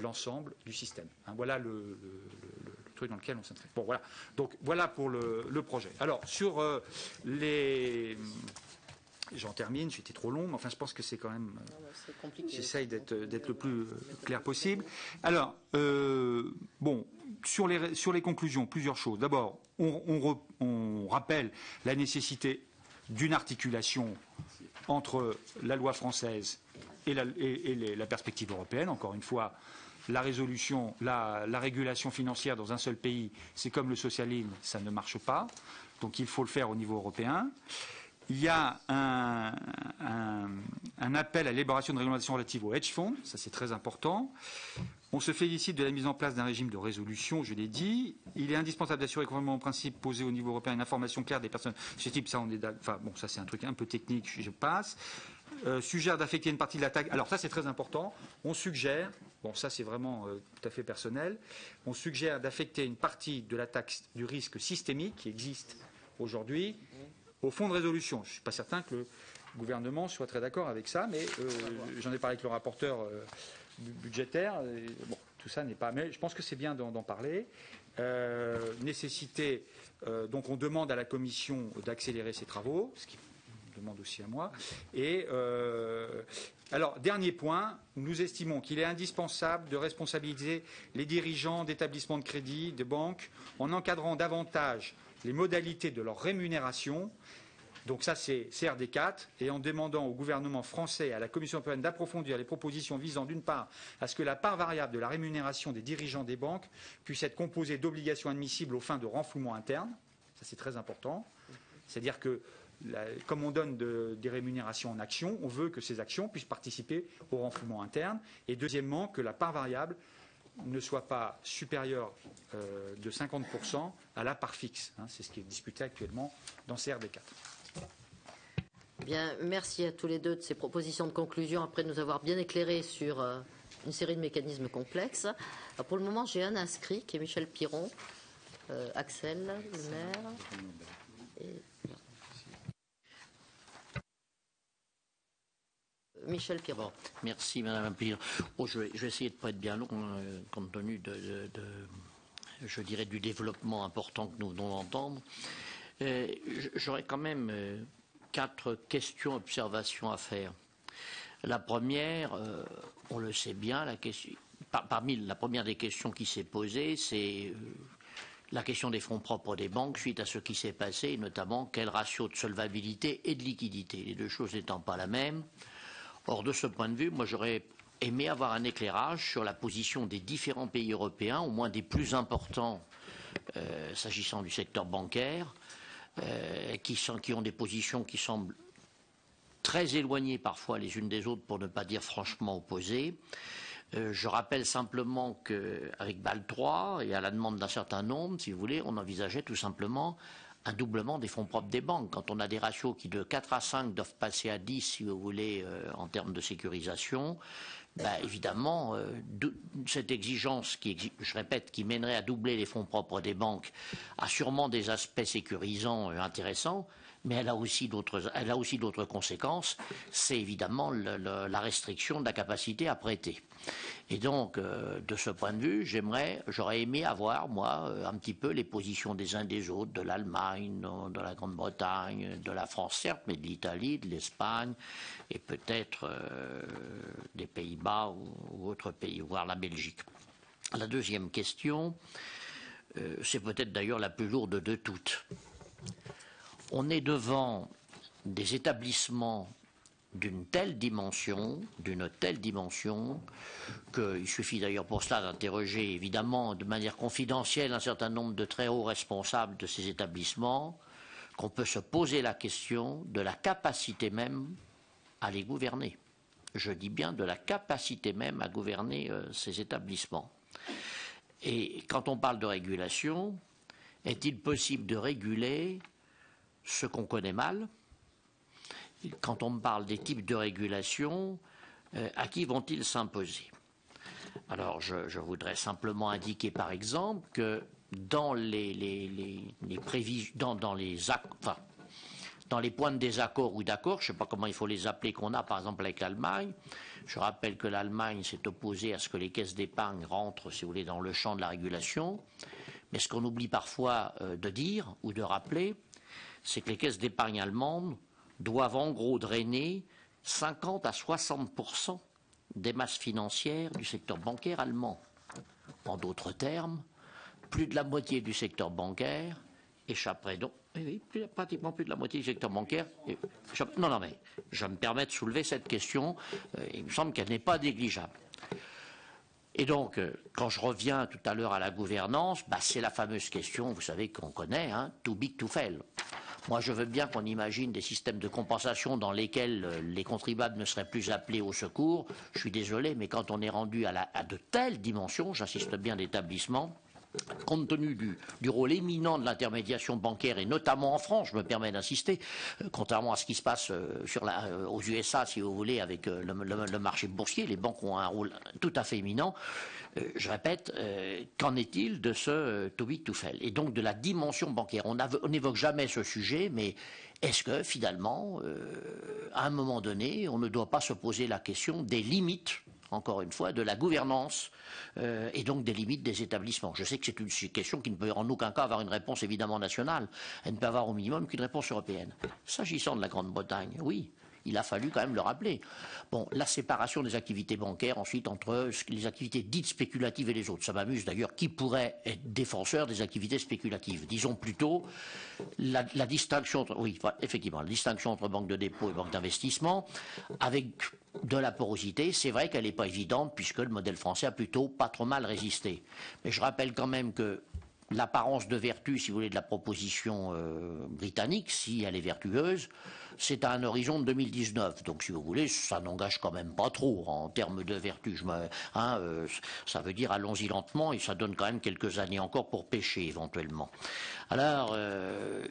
[SPEAKER 3] l'ensemble du système. Voilà le truc dans lequel on s'intéresse. Bon, voilà. Donc voilà pour le projet. Alors sur j'en termine, j'étais trop long, mais enfin je pense que c'est quand même. J'essaye d'être le plus clair possible. Alors bon, sur les conclusions, plusieurs choses. D'abord, on rappelle la nécessité d'une articulation entre la loi française et la perspective européenne. Encore une fois, la résolution, la régulation financière dans un seul pays, c'est comme le socialisme, ça ne marche pas. Donc il faut le faire au niveau européen. Il y a un appel à l'élaboration de réglementation relative aux hedge funds, ça c'est très important. On se félicite de la mise en place d'un régime de résolution, je l'ai dit. Il est indispensable d'assurer conformément au principe posé au niveau européen une information claire des personnes. Ce type, ça, enfin bon, ça c'est un truc un peu technique, je passe. Suggère d'affecter une partie de la taxe. Alors ça c'est très important. On suggère, bon ça c'est vraiment tout à fait personnel, on suggère d'affecter une partie de la taxe du risque systémique qui existe aujourd'hui au fonds de résolution. Je ne suis pas certain que le gouvernement soit très d'accord avec ça, mais j'en ai parlé avec le rapporteur budgétaire. Bon, tout ça n'est pas. Mais je pense que c'est bien d'en parler. Nécessité. Donc on demande à la Commission d'accélérer ses travaux, ce qui demande aussi à moi. Et alors, dernier point, nous estimons qu'il est indispensable de responsabiliser les dirigeants d'établissements de crédit, de banques, en encadrant davantage les modalités de leur rémunération. Donc ça, c'est CRD4, et en demandant au gouvernement français et à la Commission européenne d'approfondir les propositions visant d'une part à ce que la part variable de la rémunération des dirigeants des banques puisse être composée d'obligations admissibles aux fins de renflouement interne. Ça, c'est très important. C'est-à-dire que comme on donne des rémunérations en actions, on veut que ces actions puissent participer au renflouement interne. Et deuxièmement, que la part variable ne soit pas supérieure de 50% à la part fixe. C'est ce qui est discuté actuellement dans CRD4.
[SPEAKER 1] Bien, merci à tous les deux de ces propositions de conclusion, après nous avoir bien éclairé sur une série de mécanismes complexes. Alors pour le moment, j'ai un inscrit qui est Michel Piron, Axel, le maire. Michel Piron.
[SPEAKER 4] Bon, merci Madame la Présidente. Je vais essayer de ne pas être bien long, compte tenu je dirais, du développement important que nous venons d'entendre. J'aurais quand même 4 questions, observations à faire. La première, on le sait bien, parmi la première des questions qui s'est posée, c'est la question des fonds propres des banques suite à ce qui s'est passé, et notamment quel ratio de solvabilité et de liquidité, les deux choses n'étant pas la même. Or, de ce point de vue, moi j'aurais aimé avoir un éclairage sur la position des différents pays européens, au moins des plus importants, s'agissant du secteur bancaire, qui ont des positions qui semblent très éloignées parfois les unes des autres, pour ne pas dire franchement opposées. Je rappelle simplement qu'avec BAL 3 et à la demande d'un certain nombre, si vous voulez, on envisageait tout simplement un doublement des fonds propres des banques. Quand on a des ratios qui de 4 à 5 doivent passer à 10, si vous voulez, en termes de sécurisation, évidemment, cette exigence, je répète, qui mènerait à doubler les fonds propres des banques, a sûrement des aspects sécurisants intéressants, mais elle a aussi d'autres conséquences. C'est évidemment la restriction de la capacité à prêter. Et donc, de ce point de vue, j'aurais aimé avoir, moi, un petit peu les positions des uns des autres, de l'Allemagne, de la Grande-Bretagne, de la France, certes, mais de l'Italie, de l'Espagne, et peut-être des Pays-Bas ou autres pays, voire la Belgique. La deuxième question, c'est peut-être d'ailleurs la plus lourde de toutes. On est devant des établissements d'une telle dimension, qu'il suffit d'ailleurs pour cela d'interroger évidemment de manière confidentielle un certain nombre de très hauts responsables de ces établissements, qu'on peut se poser la question de la capacité même à les gouverner. Je dis bien de la capacité même à gouverner ces établissements. Et quand on parle de régulation, est-il possible de réguler ce qu'on connaît mal? Quand on me parle des types de régulation, à qui vont-ils s'imposer? Alors, je voudrais simplement indiquer, par exemple, que dans les points de désaccord ou d'accord, je ne sais pas comment il faut les appeler, qu'on a par exemple avec l'Allemagne. Je rappelle que l'Allemagne s'est opposée à ce que les caisses d'épargne rentrent, si vous voulez, dans le champ de la régulation. Mais ce qu'on oublie parfois de dire ou de rappeler, c'est que les caisses d'épargne allemandes doivent en gros drainer 50 à 60% des masses financières du secteur bancaire allemand. En d'autres termes, plus de la moitié du secteur bancaire échapperait donc. Oui, pratiquement plus de la moitié du secteur bancaire. Non, mais je me permets de soulever cette question. Il me semble qu'elle n'est pas négligeable. Et donc, quand je reviens tout à l'heure à la gouvernance, c'est la fameuse question, vous savez, qu'on connaît, too big to fail. Moi, je veux bien qu'on imagine des systèmes de compensation dans lesquels les contribuables ne seraient plus appelés au secours. Je suis désolé, mais quand on est rendu à de telles dimensions, j'insiste bien d'établissement, compte tenu du rôle éminent de l'intermédiation bancaire, et notamment en France, je me permets d'insister, contrairement à ce qui se passe aux USA, si vous voulez, avec le marché boursier, les banques ont un rôle tout à fait éminent. Je répète, qu'en est-il de ce too big to fail? Et donc de la dimension bancaire. On n'évoque jamais ce sujet, mais est-ce que finalement, à un moment donné, on ne doit pas se poser la question des limites, encore une fois, de la gouvernance et donc des limites des établissements? Je sais que c'est une question qui ne peut en aucun cas avoir une réponse évidemment nationale. Elle ne peut avoir au minimum qu'une réponse européenne. S'agissant de la Grande-Bretagne, oui. Il a fallu quand même le rappeler. Bon, la séparation des activités bancaires ensuite entre les activités dites spéculatives et les autres. Ça m'amuse d'ailleurs. Qui pourrait être défenseur des activités spéculatives? Disons plutôt la distinction entre, oui, effectivement, la distinction entre banque de dépôt et banque d'investissement, avec de la porosité. C'est vrai qu'elle n'est pas évidente puisque le modèle français a plutôt pas trop mal résisté. Mais je rappelle quand même que l'apparence de vertu, si vous voulez, de la proposition britannique, si elle est vertueuse, c'est à un horizon de 2019. Donc, si vous voulez, ça n'engage quand même pas trop en termes de vertu. Ça veut dire allons-y lentement et ça donne quand même quelques années encore pour pêcher éventuellement. Alors,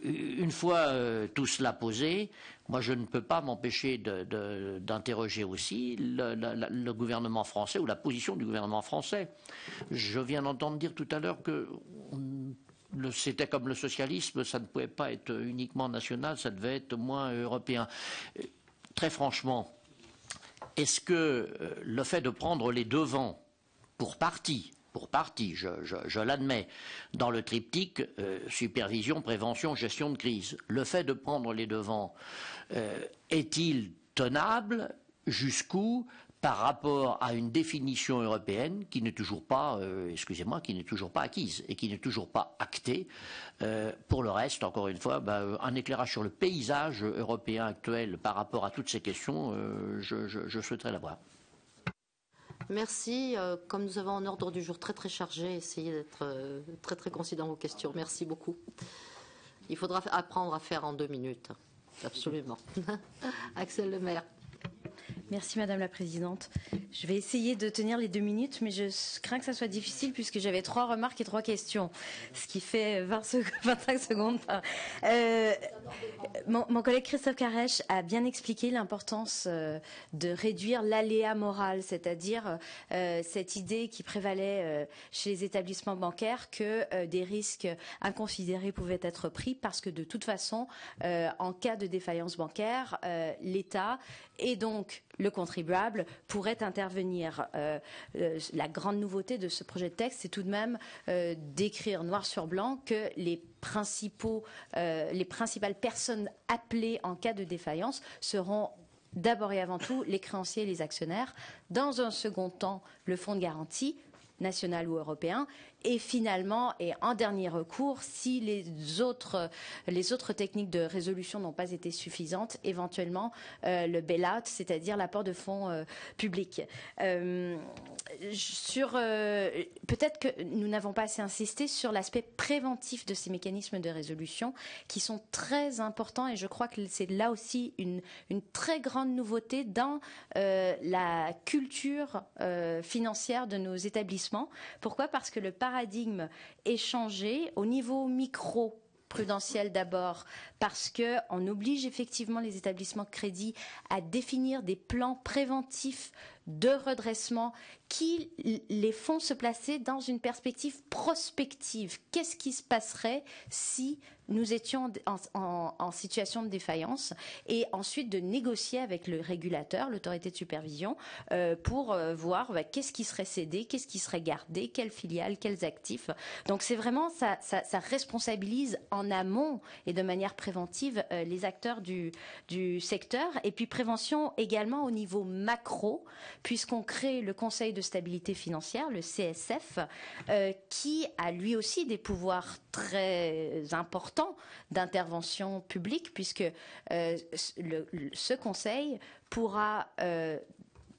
[SPEAKER 4] une fois tout cela posé, moi je ne peux pas m'empêcher d'interroger aussi le gouvernement français ou la position du gouvernement français. Je viens d'entendre dire tout à l'heure que c'était comme le socialisme, ça ne pouvait pas être uniquement national, ça devait être moins européen. Très franchement, est-ce que le fait de prendre les devants pour partie, je l'admets, dans le triptyque supervision, prévention, gestion de crise, le fait de prendre les devants est-il tenable? Jusqu'où? Par rapport à une définition européenne qui n'est toujours pas, qui n'est toujours pas acquise et qui n'est toujours pas actée. Pour le reste, encore une fois, un éclairage sur le paysage européen actuel par rapport à toutes ces questions, je souhaiterais l'avoir.
[SPEAKER 1] Merci. Comme nous avons un ordre du jour très très chargé, essayez d'être très très concis dans vos questions. Merci beaucoup. Il faudra apprendre à faire en 2 minutes. Absolument. Axel Lemaire.
[SPEAKER 5] Merci Madame la Présidente. Je vais essayer de tenir les 2 minutes, mais je crains que ça soit difficile puisque j'avais 3 remarques et 3 questions, ce qui fait 25 secondes. Mon collègue Christophe Carèche a bien expliqué l'importance de réduire l'aléa moral, c'est-à-dire cette idée qui prévalait chez les établissements bancaires que des risques inconsidérés pouvaient être pris parce que de toute façon, en cas de défaillance bancaire, l'État et donc le contribuable pourrait intervenir. La grande nouveauté de ce projet de texte, c'est tout de même d'écrire noir sur blanc que les principales personnes appelées en cas de défaillance seront d'abord et avant tout les créanciers et les actionnaires. Dans un second temps, le fonds de garantie, national ou européen, et finalement, et en dernier recours, si les autres techniques de résolution n'ont pas été suffisantes, éventuellement le bail-out, c'est-à-dire l'apport de fonds publics. Peut-être que nous n'avons pas assez insisté sur l'aspect préventif de ces mécanismes de résolution qui sont très importants, et je crois que c'est là aussi une très grande nouveauté dans la culture financière de nos établissements. Pourquoi ? Parce que le paradigme est changé au niveau micro prudentiel d'abord, parce qu'on oblige effectivement les établissements de crédit à définir des plans préventifs de redressement qui les font se placer dans une perspective prospective. Qu'est-ce qui se passerait si nous étions en situation de défaillance, et ensuite de négocier avec le régulateur, l'autorité de supervision, pour voir qu'est-ce qui serait cédé, qu'est-ce qui serait gardé, quelles filiales, quels actifs. Donc c'est vraiment, ça responsabilise en amont et de manière préventive les acteurs du secteur, et puis prévention également au niveau macro, puisqu'on crée le Conseil de stabilité financière, le CSF, qui a lui aussi des pouvoirs très importants d'intervention publique, puisque ce Conseil pourra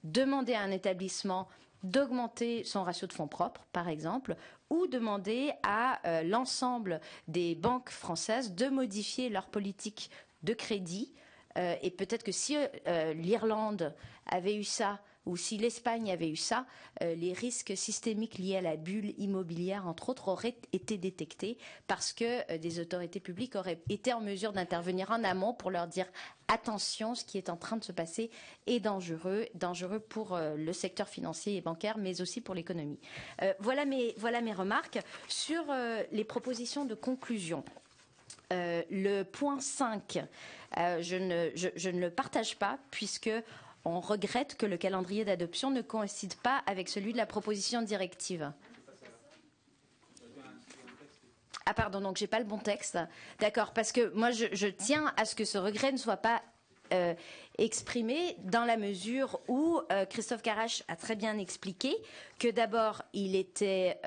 [SPEAKER 5] demander à un établissement d'augmenter son ratio de fonds propres, par exemple, ou demander à l'ensemble des banques françaises de modifier leur politique de crédit. Et peut-être que si l'Irlande avait eu ça, ou si l'Espagne avait eu ça, les risques systémiques liés à la bulle immobilière, entre autres, auraient été détectés parce que des autorités publiques auraient été en mesure d'intervenir en amont pour leur dire attention, ce qui est en train de se passer est dangereux pour le secteur financier et bancaire, mais aussi pour l'économie. Voilà mes remarques sur les propositions de conclusion. Le point 5, je ne le partage pas, puisque on regrette que le calendrier d'adoption ne coïncide pas avec celui de la proposition de directive. Ah pardon, donc j'ai pas le bon texte. D'accord, parce que moi je tiens à ce que ce regret ne soit pas exprimé dans la mesure où Christophe Carèche a très bien expliqué que d'abord il était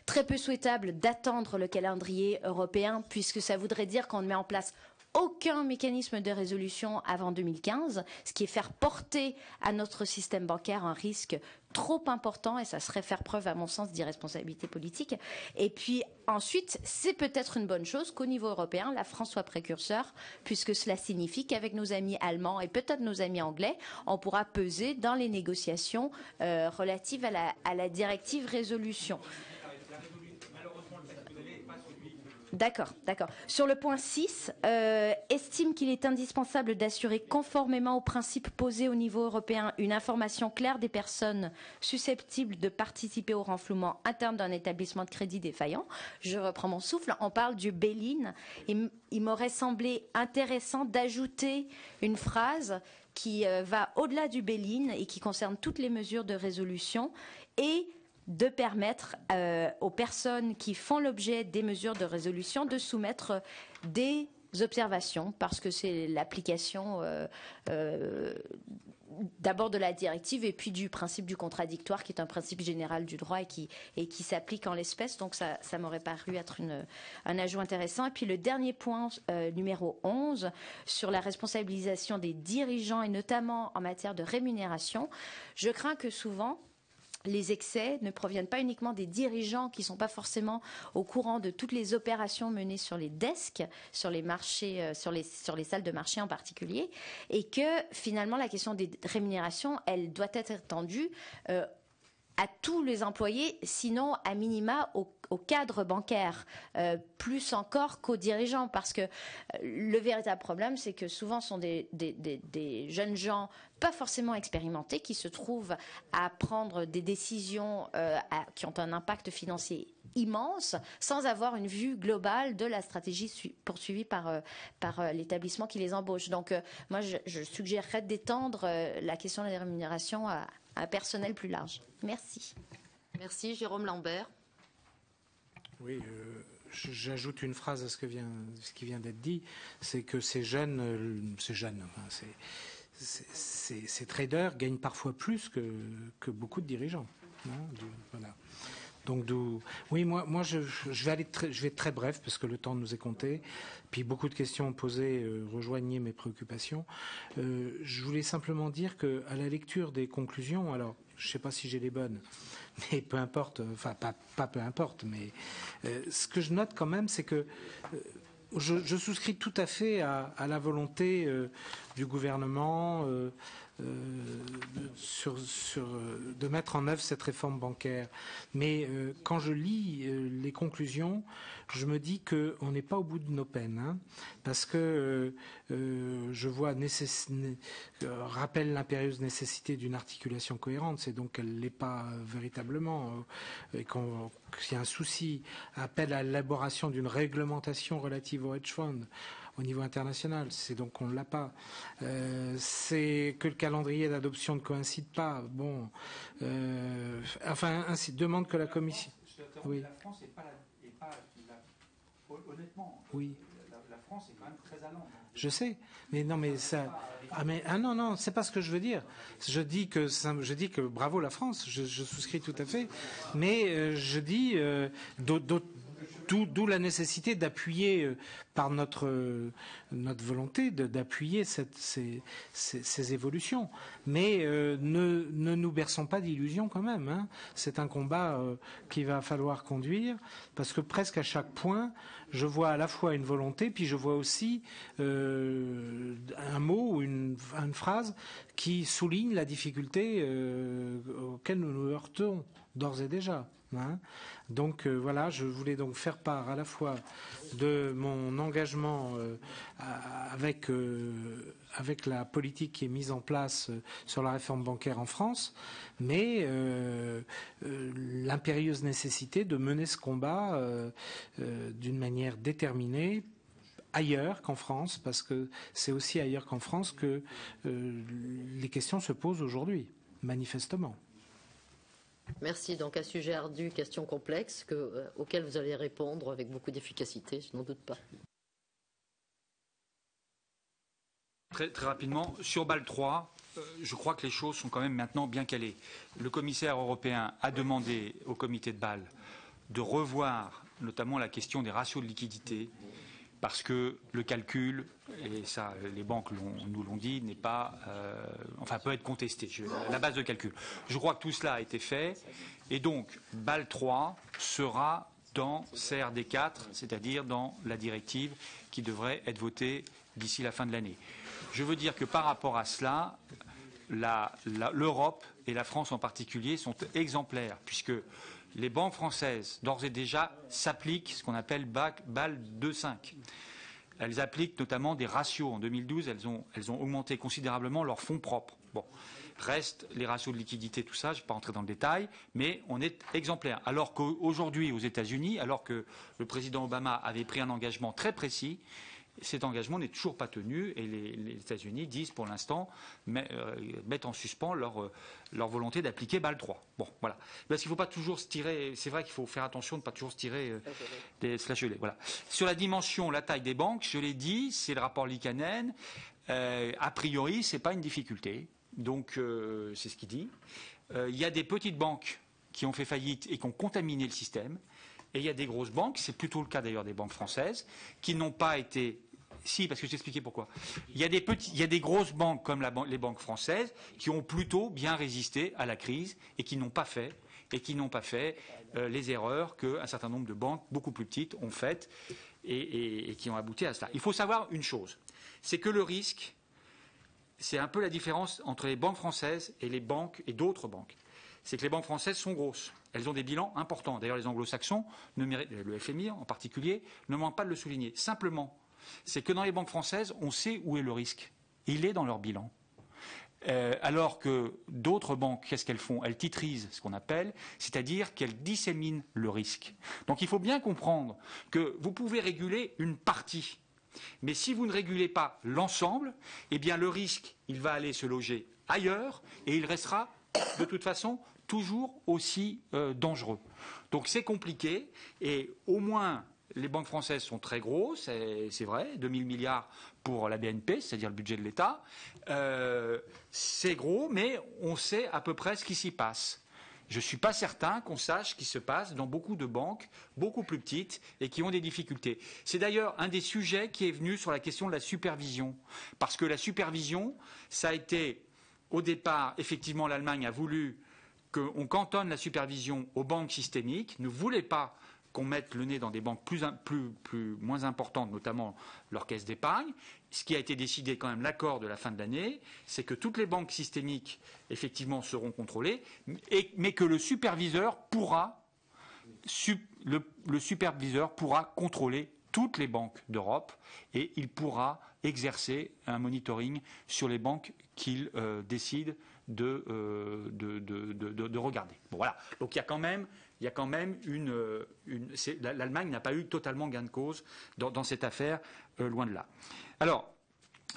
[SPEAKER 5] très peu souhaitable d'attendre le calendrier européen, puisque ça voudrait dire qu'on ne met en place aucun mécanisme de résolution avant 2015, ce qui est faire porter à notre système bancaire un risque trop important, et ça serait faire preuve, à mon sens, d'irresponsabilité politique. Et puis ensuite, c'est peut-être une bonne chose qu'au niveau européen, la France soit précurseur, puisque cela signifie qu'avec nos amis allemands et peut-être nos amis anglais, on pourra peser dans les négociations relatives à la directive résolution. D'accord. Sur le point 6, estime qu'il est indispensable d'assurer conformément aux principes posés au niveau européen une information claire des personnes susceptibles de participer au renflouement interne d'un établissement de crédit défaillant. Je reprends mon souffle, on parle du bail-in. Il m'aurait semblé intéressant d'ajouter une phrase qui va au-delà du bail-in et qui concerne toutes les mesures de résolution, et de permettre aux personnes qui font l'objet des mesures de résolution de soumettre des observations, parce que c'est l'application d'abord de la directive et puis du principe du contradictoire, qui est un principe général du droit et qui s'applique en l'espèce. Donc ça m'aurait paru être un ajout intéressant. Et puis le dernier point, numéro 11, sur la responsabilisation des dirigeants et notamment en matière de rémunération. Je crains que souvent les excès ne proviennent pas uniquement des dirigeants qui ne sont pas forcément au courant de toutes les opérations menées sur les desks, sur les marchés, sur les salles de marché en particulier, et que finalement la question des rémunérations, elle doit être étendue à tous les employés, sinon à minima au cadre bancaire, plus encore qu'aux dirigeants, parce que le véritable problème, c'est que souvent ce sont des jeunes gens pas forcément expérimentés qui se trouvent à prendre des décisions qui ont un impact financier immense, sans avoir une vue globale de la stratégie poursuivie par l'établissement qui les embauche. Donc moi, je suggérerais d'étendre la question de la rémunération à un personnel plus large. Merci.
[SPEAKER 1] Merci, Jérôme Lambert.
[SPEAKER 6] Oui, j'ajoute une phrase à ce qui vient d'être dit, c'est que ces jeunes, ces traders gagnent parfois plus que beaucoup de dirigeants. Voilà. Donc, oui, moi, je vais être très bref parce que le temps nous est compté. Puis beaucoup de questions posées rejoignaient mes préoccupations. Je voulais simplement dire que à la lecture des conclusions, alors je ne sais pas si j'ai les bonnes, mais peu importe. Enfin, pas peu importe. Mais ce que je note quand même, c'est que je souscris tout à fait à la volonté du gouvernement de mettre en œuvre cette réforme bancaire. Mais quand je lis les conclusions, je me dis qu'on n'est pas au bout de nos peines, hein, parce que je vois rappelle l'impérieuse nécessité d'une articulation cohérente, c'est donc qu'elle ne l'est pas véritablement, et qu'il y a un souci, appelle à l'élaboration d'une réglementation relative au hedge fund au niveau international, c'est donc qu'on ne l'a pas. C'est que le calendrier d'adoption ne coïncide pas. Bon, enfin, ainsi demande que la Commission. Oui.
[SPEAKER 3] La France n'est pas honnêtement.
[SPEAKER 6] Oui.
[SPEAKER 3] La France est quand même très allant.
[SPEAKER 6] Je sais, mais non, mais ça. Non, c'est pas ce que je veux dire. Je dis que bravo la France. Je souscris tout à fait, mais je dis d'où la nécessité d'appuyer par notre volonté d'appuyer ces évolutions. Mais ne nous berçons pas d'illusions quand même. Hein. C'est un combat qu'il va falloir conduire parce que presque à chaque point, je vois à la fois une volonté, puis je vois aussi un mot ou une phrase qui souligne la difficulté auquel nous nous heurtons d'ores et déjà. Hein. Donc voilà, je voulais donc faire part à la fois de mon engagement avec la politique qui est mise en place sur la réforme bancaire en France, mais l'impérieuse nécessité de mener ce combat d'une manière déterminée ailleurs qu'en France, parce que c'est aussi ailleurs qu'en France que les questions se posent aujourd'hui, manifestement.
[SPEAKER 1] Merci. Donc, un sujet ardu, question complexe, auquel vous allez répondre avec beaucoup d'efficacité, je n'en doute pas.
[SPEAKER 3] Très, très rapidement, sur Bâle 3, je crois que les choses sont quand même maintenant bien calées. Le commissaire européen a demandé au comité de Bâle de revoir notamment la question des ratios de liquidité, parce que le calcul, et ça les banques nous l'ont dit, n'est pas, peut être contesté, la base de calcul. Je crois que tout cela a été fait, et donc Bâle 3 sera dans CRD 4, c'est-à-dire dans la directive qui devrait être votée d'ici la fin de l'année. Je veux dire que par rapport à cela, l'Europe et la France en particulier sont exemplaires, puisque les banques françaises, d'ores et déjà, s'appliquent ce qu'on appelle Bâle 2.5. Elles appliquent notamment des ratios. En 2012, elles ont augmenté considérablement leurs fonds propres. Bon, restent les ratios de liquidité, tout ça, je ne vais pas rentrer dans le détail, mais on est exemplaire. Alors qu'aujourd'hui, aux États-Unis, alors que le président Obama avait pris un engagement très précis, cet engagement n'est toujours pas tenu et les États-Unis disent pour l'instant mettent en suspens leur volonté d'appliquer Bâle 3. Bon, voilà. Parce qu'il ne faut pas toujours se tirer. C'est vrai qu'il faut faire attention de ne pas toujours se tirer des slash-gelés. Voilà. Sur la dimension, la taille des banques, je l'ai dit, c'est le rapport Liikanen. A priori, ce n'est pas une difficulté. Donc, c'est ce qu'il dit. Il y a des petites banques qui ont fait faillite et qui ont contaminé le système. Et il y a des grosses banques, c'est plutôt le cas d'ailleurs des banques françaises, qui n'ont pas été Si, parce que je vais expliquer pourquoi. Il y a des grosses banques comme les banques françaises qui ont plutôt bien résisté à la crise et qui n'ont pas fait les erreurs qu'un certain nombre de banques beaucoup plus petites ont faites et qui ont abouti à cela. Il faut savoir une chose, c'est que le risque, c'est un peu la différence entre les banques françaises et les banques et d'autres banques. C'est que les banques françaises sont grosses. Elles ont des bilans importants. D'ailleurs, les anglo-saxons, le FMI en particulier, ne manquent pas de le souligner. Simplement, c'est que dans les banques françaises, on sait où est le risque. Il est dans leur bilan. Alors que d'autres banques, qu'est-ce qu'elles font? Elles titrisent, ce qu'on appelle, c'est-à-dire qu'elles disséminent le risque. Donc il faut bien comprendre que vous pouvez réguler une partie. Mais si vous ne régulez pas l'ensemble, eh bien le risque, il va aller se loger ailleurs et il restera de toute façon toujours aussi dangereux. Donc c'est compliqué et au moins les banques françaises sont très grosses, c'est vrai, 2000 milliards pour la BNP, c'est-à-dire le budget de l'État. C'est gros, mais on sait à peu près ce qui s'y passe. Je ne suis pas certain qu'on sache ce qui se passe dans beaucoup de banques, beaucoup plus petites, et qui ont des difficultés. C'est d'ailleurs un des sujets qui est venu sur la question de la supervision. Parce que la supervision, ça a été, au départ, effectivement, l'Allemagne a voulu qu'on cantonne la supervision aux banques systémiques, ne voulait pas qu'on mette le nez dans des banques moins importantes, notamment leur caisse d'épargne. Ce qui a été décidé quand même, l'accord de la fin de l'année, c'est que toutes les banques systémiques, effectivement, seront contrôlées, mais que le superviseur pourra contrôler toutes les banques d'Europe et il pourra exercer un monitoring sur les banques qu'il décide de regarder. Bon, voilà. Donc il y a quand même l'Allemagne n'a pas eu totalement gain de cause dans cette affaire, loin de là. Alors,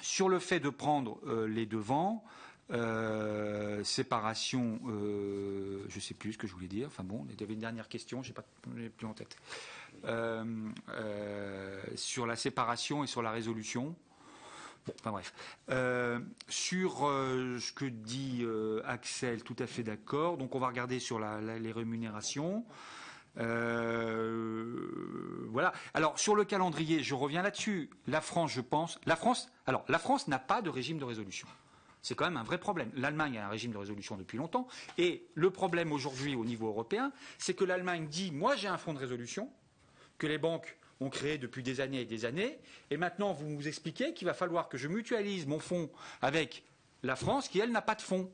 [SPEAKER 3] sur le fait de prendre les devants, séparation, je ne sais plus ce que je voulais dire. Enfin bon, il y avait une dernière question, je n'ai plus en tête. Sur la séparation et sur la résolution. Bon, enfin bref. Sur ce que dit Axel, tout à fait d'accord. Donc on va regarder sur les rémunérations. Voilà. Alors sur le calendrier, je reviens là-dessus. La France, je pense. La France n'a pas de régime de résolution. C'est quand même un vrai problème. L'Allemagne a un régime de résolution depuis longtemps. Et le problème aujourd'hui au niveau européen, c'est que l'Allemagne dit, moi j'ai un fonds de résolution que les banques ont créé depuis des années et des années, et maintenant vous nous expliquez qu'il va falloir que je mutualise mon fonds avec la France, qui elle n'a pas de fonds.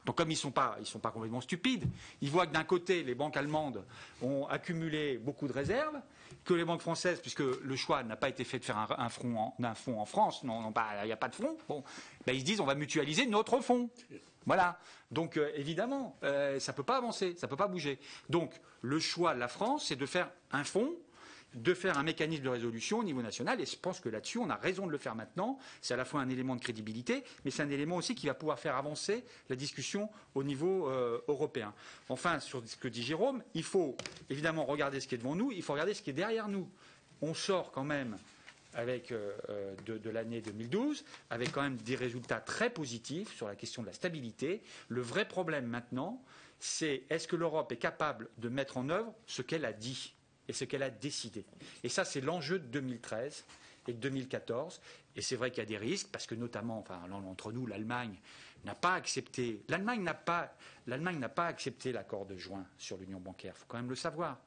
[SPEAKER 3] Donc comme ils sont pas complètement stupides, ils voient que d'un côté les banques allemandes ont accumulé beaucoup de réserves, que les banques françaises, puisque le choix n'a pas été fait de faire un fonds en France, il n'y a pas de fonds, bon, ben ils se disent on va mutualiser notre fonds. Voilà. Donc évidemment, ça ne peut pas avancer, ça ne peut pas bouger. Donc le choix de la France, c'est de faire un fonds, de faire un mécanisme de résolution au niveau national, et je pense que là-dessus, on a raison de le faire maintenant. C'est à la fois un élément de crédibilité, mais c'est un élément aussi qui va pouvoir faire avancer la discussion au niveau européen. Enfin, sur ce que dit Jérôme, il faut évidemment regarder ce qui est devant nous, il faut regarder ce qui est derrière nous. On sort quand même avec de l'année 2012, avec quand même des résultats très positifs sur la question de la stabilité. Le vrai problème maintenant, c'est est-ce que l'Europe est capable de mettre en œuvre ce qu'elle a dit et ce qu'elle a décidé. Et ça, c'est l'enjeu de 2013 et de 2014. Et c'est vrai qu'il y a des risques, parce que notamment, enfin, entre nous, l'Allemagne n'a pas accepté l'accord de juin sur l'union bancaire. Il faut quand même le savoir.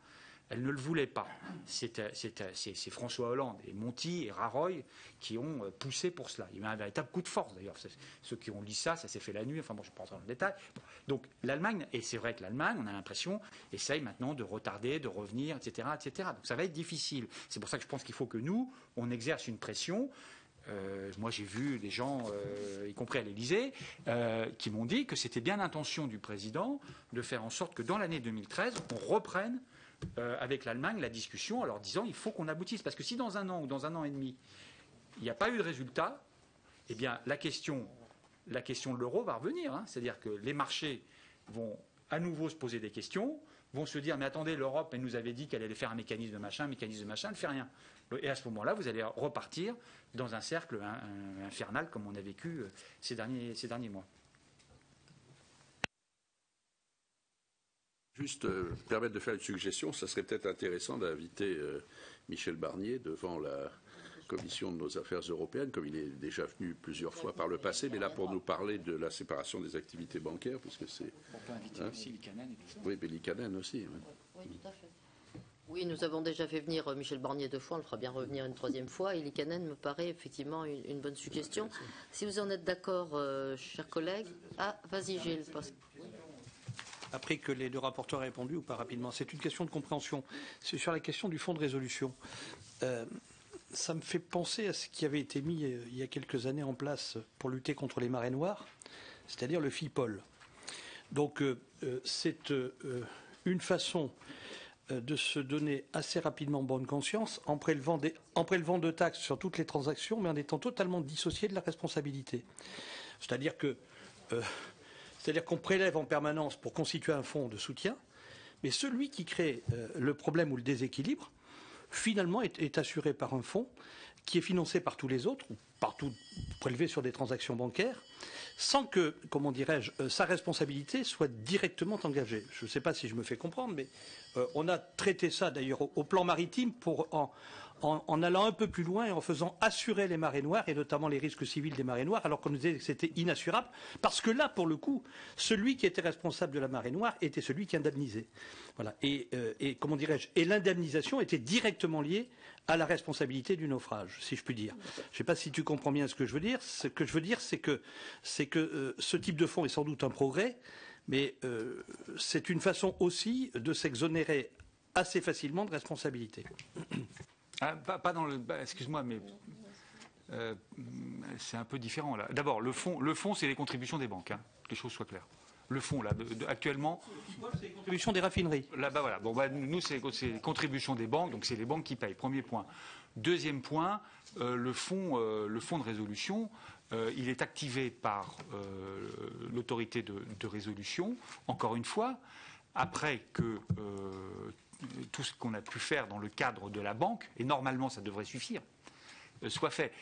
[SPEAKER 3] Elle ne le voulait pas. C'est François Hollande et Monti et Rajoy qui ont poussé pour cela. Il y a eu un véritable coup de force, d'ailleurs. Ceux qui ont lu ça s'est fait la nuit. Enfin bon, je ne vais pas rentrer dans le détail. Bon. Donc l'Allemagne, et c'est vrai que l'Allemagne, on a l'impression, essaye maintenant de retarder, de revenir, etc., etc. Donc ça va être difficile. C'est pour ça que je pense qu'il faut que nous, on exerce une pression. Moi, j'ai vu des gens, y compris à l'Élysée, qui m'ont dit que c'était bien l'intention du président de faire en sorte que dans l'année 2013, on reprenne avec l'Allemagne la discussion en leur disant il faut qu'on aboutisse. Parce que si dans un an ou dans un an et demi, il n'y a pas eu de résultat, eh bien la question de l'euro va revenir. Hein. C'est-à-dire que les marchés vont à nouveau se poser des questions, vont se dire mais attendez, l'Europe, elle nous avait dit qu'elle allait faire un mécanisme de machin, elle ne fait rien. Et à ce moment-là, vous allez repartir dans un cercle infernal comme on a vécu ces derniers mois.
[SPEAKER 2] Juste permettre de faire une suggestion, ça serait peut-être intéressant d'inviter Michel Barnier devant la commission de nos affaires européennes, comme il est déjà venu plusieurs fois par le passé, mais là pour nous parler de la séparation des activités bancaires, puisque c'est...
[SPEAKER 3] On peut inviter aussi Liikanen.
[SPEAKER 2] Oui, mais Liikanen aussi. Oui.
[SPEAKER 1] Oui, tout à fait. Oui, nous avons déjà fait venir Michel Barnier 2 fois, on le fera bien revenir une 3e fois, et Liikanen me paraît effectivement une bonne suggestion. Si vous en êtes d'accord, chers collègues... Ah, vas-y Gilles.
[SPEAKER 7] Après que les deux rapporteurs aient répondu ou pas rapidement, c'est une question de compréhension. C'est sur la question du fonds de résolution. Ça me fait penser à ce qui avait été mis il y a quelques années en place pour lutter contre les marées noires, c'est-à-dire le FIPOL. Donc c'est une façon de se donner assez rapidement bonne conscience en prélevant de taxes sur toutes les transactions, mais en étant totalement dissocié de la responsabilité. C'est-à-dire qu'on prélève en permanence pour constituer un fonds de soutien, mais celui qui crée le problème ou le déséquilibre, finalement, est assuré par un fonds qui est financé par tous les autres, ou partout prélevé sur des transactions bancaires, sans que, comment dirais-je, sa responsabilité soit directement engagée. Je ne sais pas si je me fais comprendre, mais on a traité ça d'ailleurs au plan maritime en allant un peu plus loin et en faisant assurer les marées noires, et notamment les risques civils des marées noires, alors qu'on nous disait que c'était inassurable, parce que là, pour le coup, celui qui était responsable de la marée noire était celui qui indemnisait. Voilà. Et comment dirais-je, et l'indemnisation était directement liée à la responsabilité du naufrage, si je puis dire. Je ne sais pas si tu comprends bien ce que je veux dire. Ce que je veux dire, c'est que ce type de fonds est sans doute un progrès, mais c'est une façon aussi de s'exonérer assez facilement de responsabilité.
[SPEAKER 3] Pas dans le... excuse-moi, mais c'est un peu différent là. D'abord, le fonds, c'est les contributions des banques, hein, que les choses soient claires. Le fonds, là, actuellement...
[SPEAKER 7] C'est les contributions des raffineries.
[SPEAKER 3] Là, voilà. Bon, nous, c'est les contributions des banques, donc c'est les banques qui payent. Premier point. Deuxième point, le fonds de résolution, il est activé par l'autorité de résolution, encore une fois, après que tout ce qu'on a pu faire dans le cadre de la banque, et normalement ça devrait suffire, soit fait.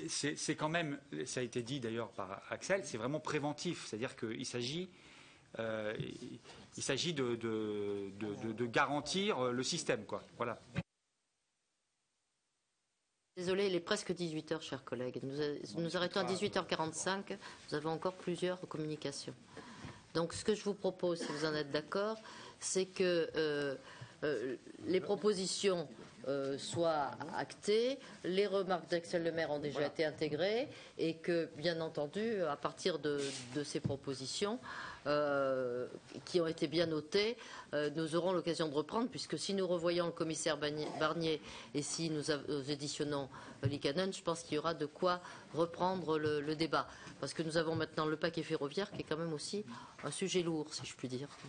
[SPEAKER 3] C'est quand même, ça a été dit d'ailleurs par Axel, c'est vraiment préventif, c'est-à-dire qu'il s'agit de garantir le système, quoi. Voilà.
[SPEAKER 1] Désolé, il est presque 18h, chers collègues. Nous arrêtons à 18h45. Nous avons encore plusieurs communications. Donc, ce que je vous propose, si vous en êtes d'accord, c'est que les propositions soient actées, les remarques d'Axel Lemaire ont déjà été intégrées, et que, bien entendu, à partir de ces propositions qui ont été bien notées, nous aurons l'occasion de reprendre, puisque si nous revoyons le commissaire Barnier et si nous éditionnons Liikanen, je pense qu'il y aura de quoi reprendre le débat. Parce que nous avons maintenant le paquet ferroviaire qui est quand même aussi un sujet lourd, si je puis dire.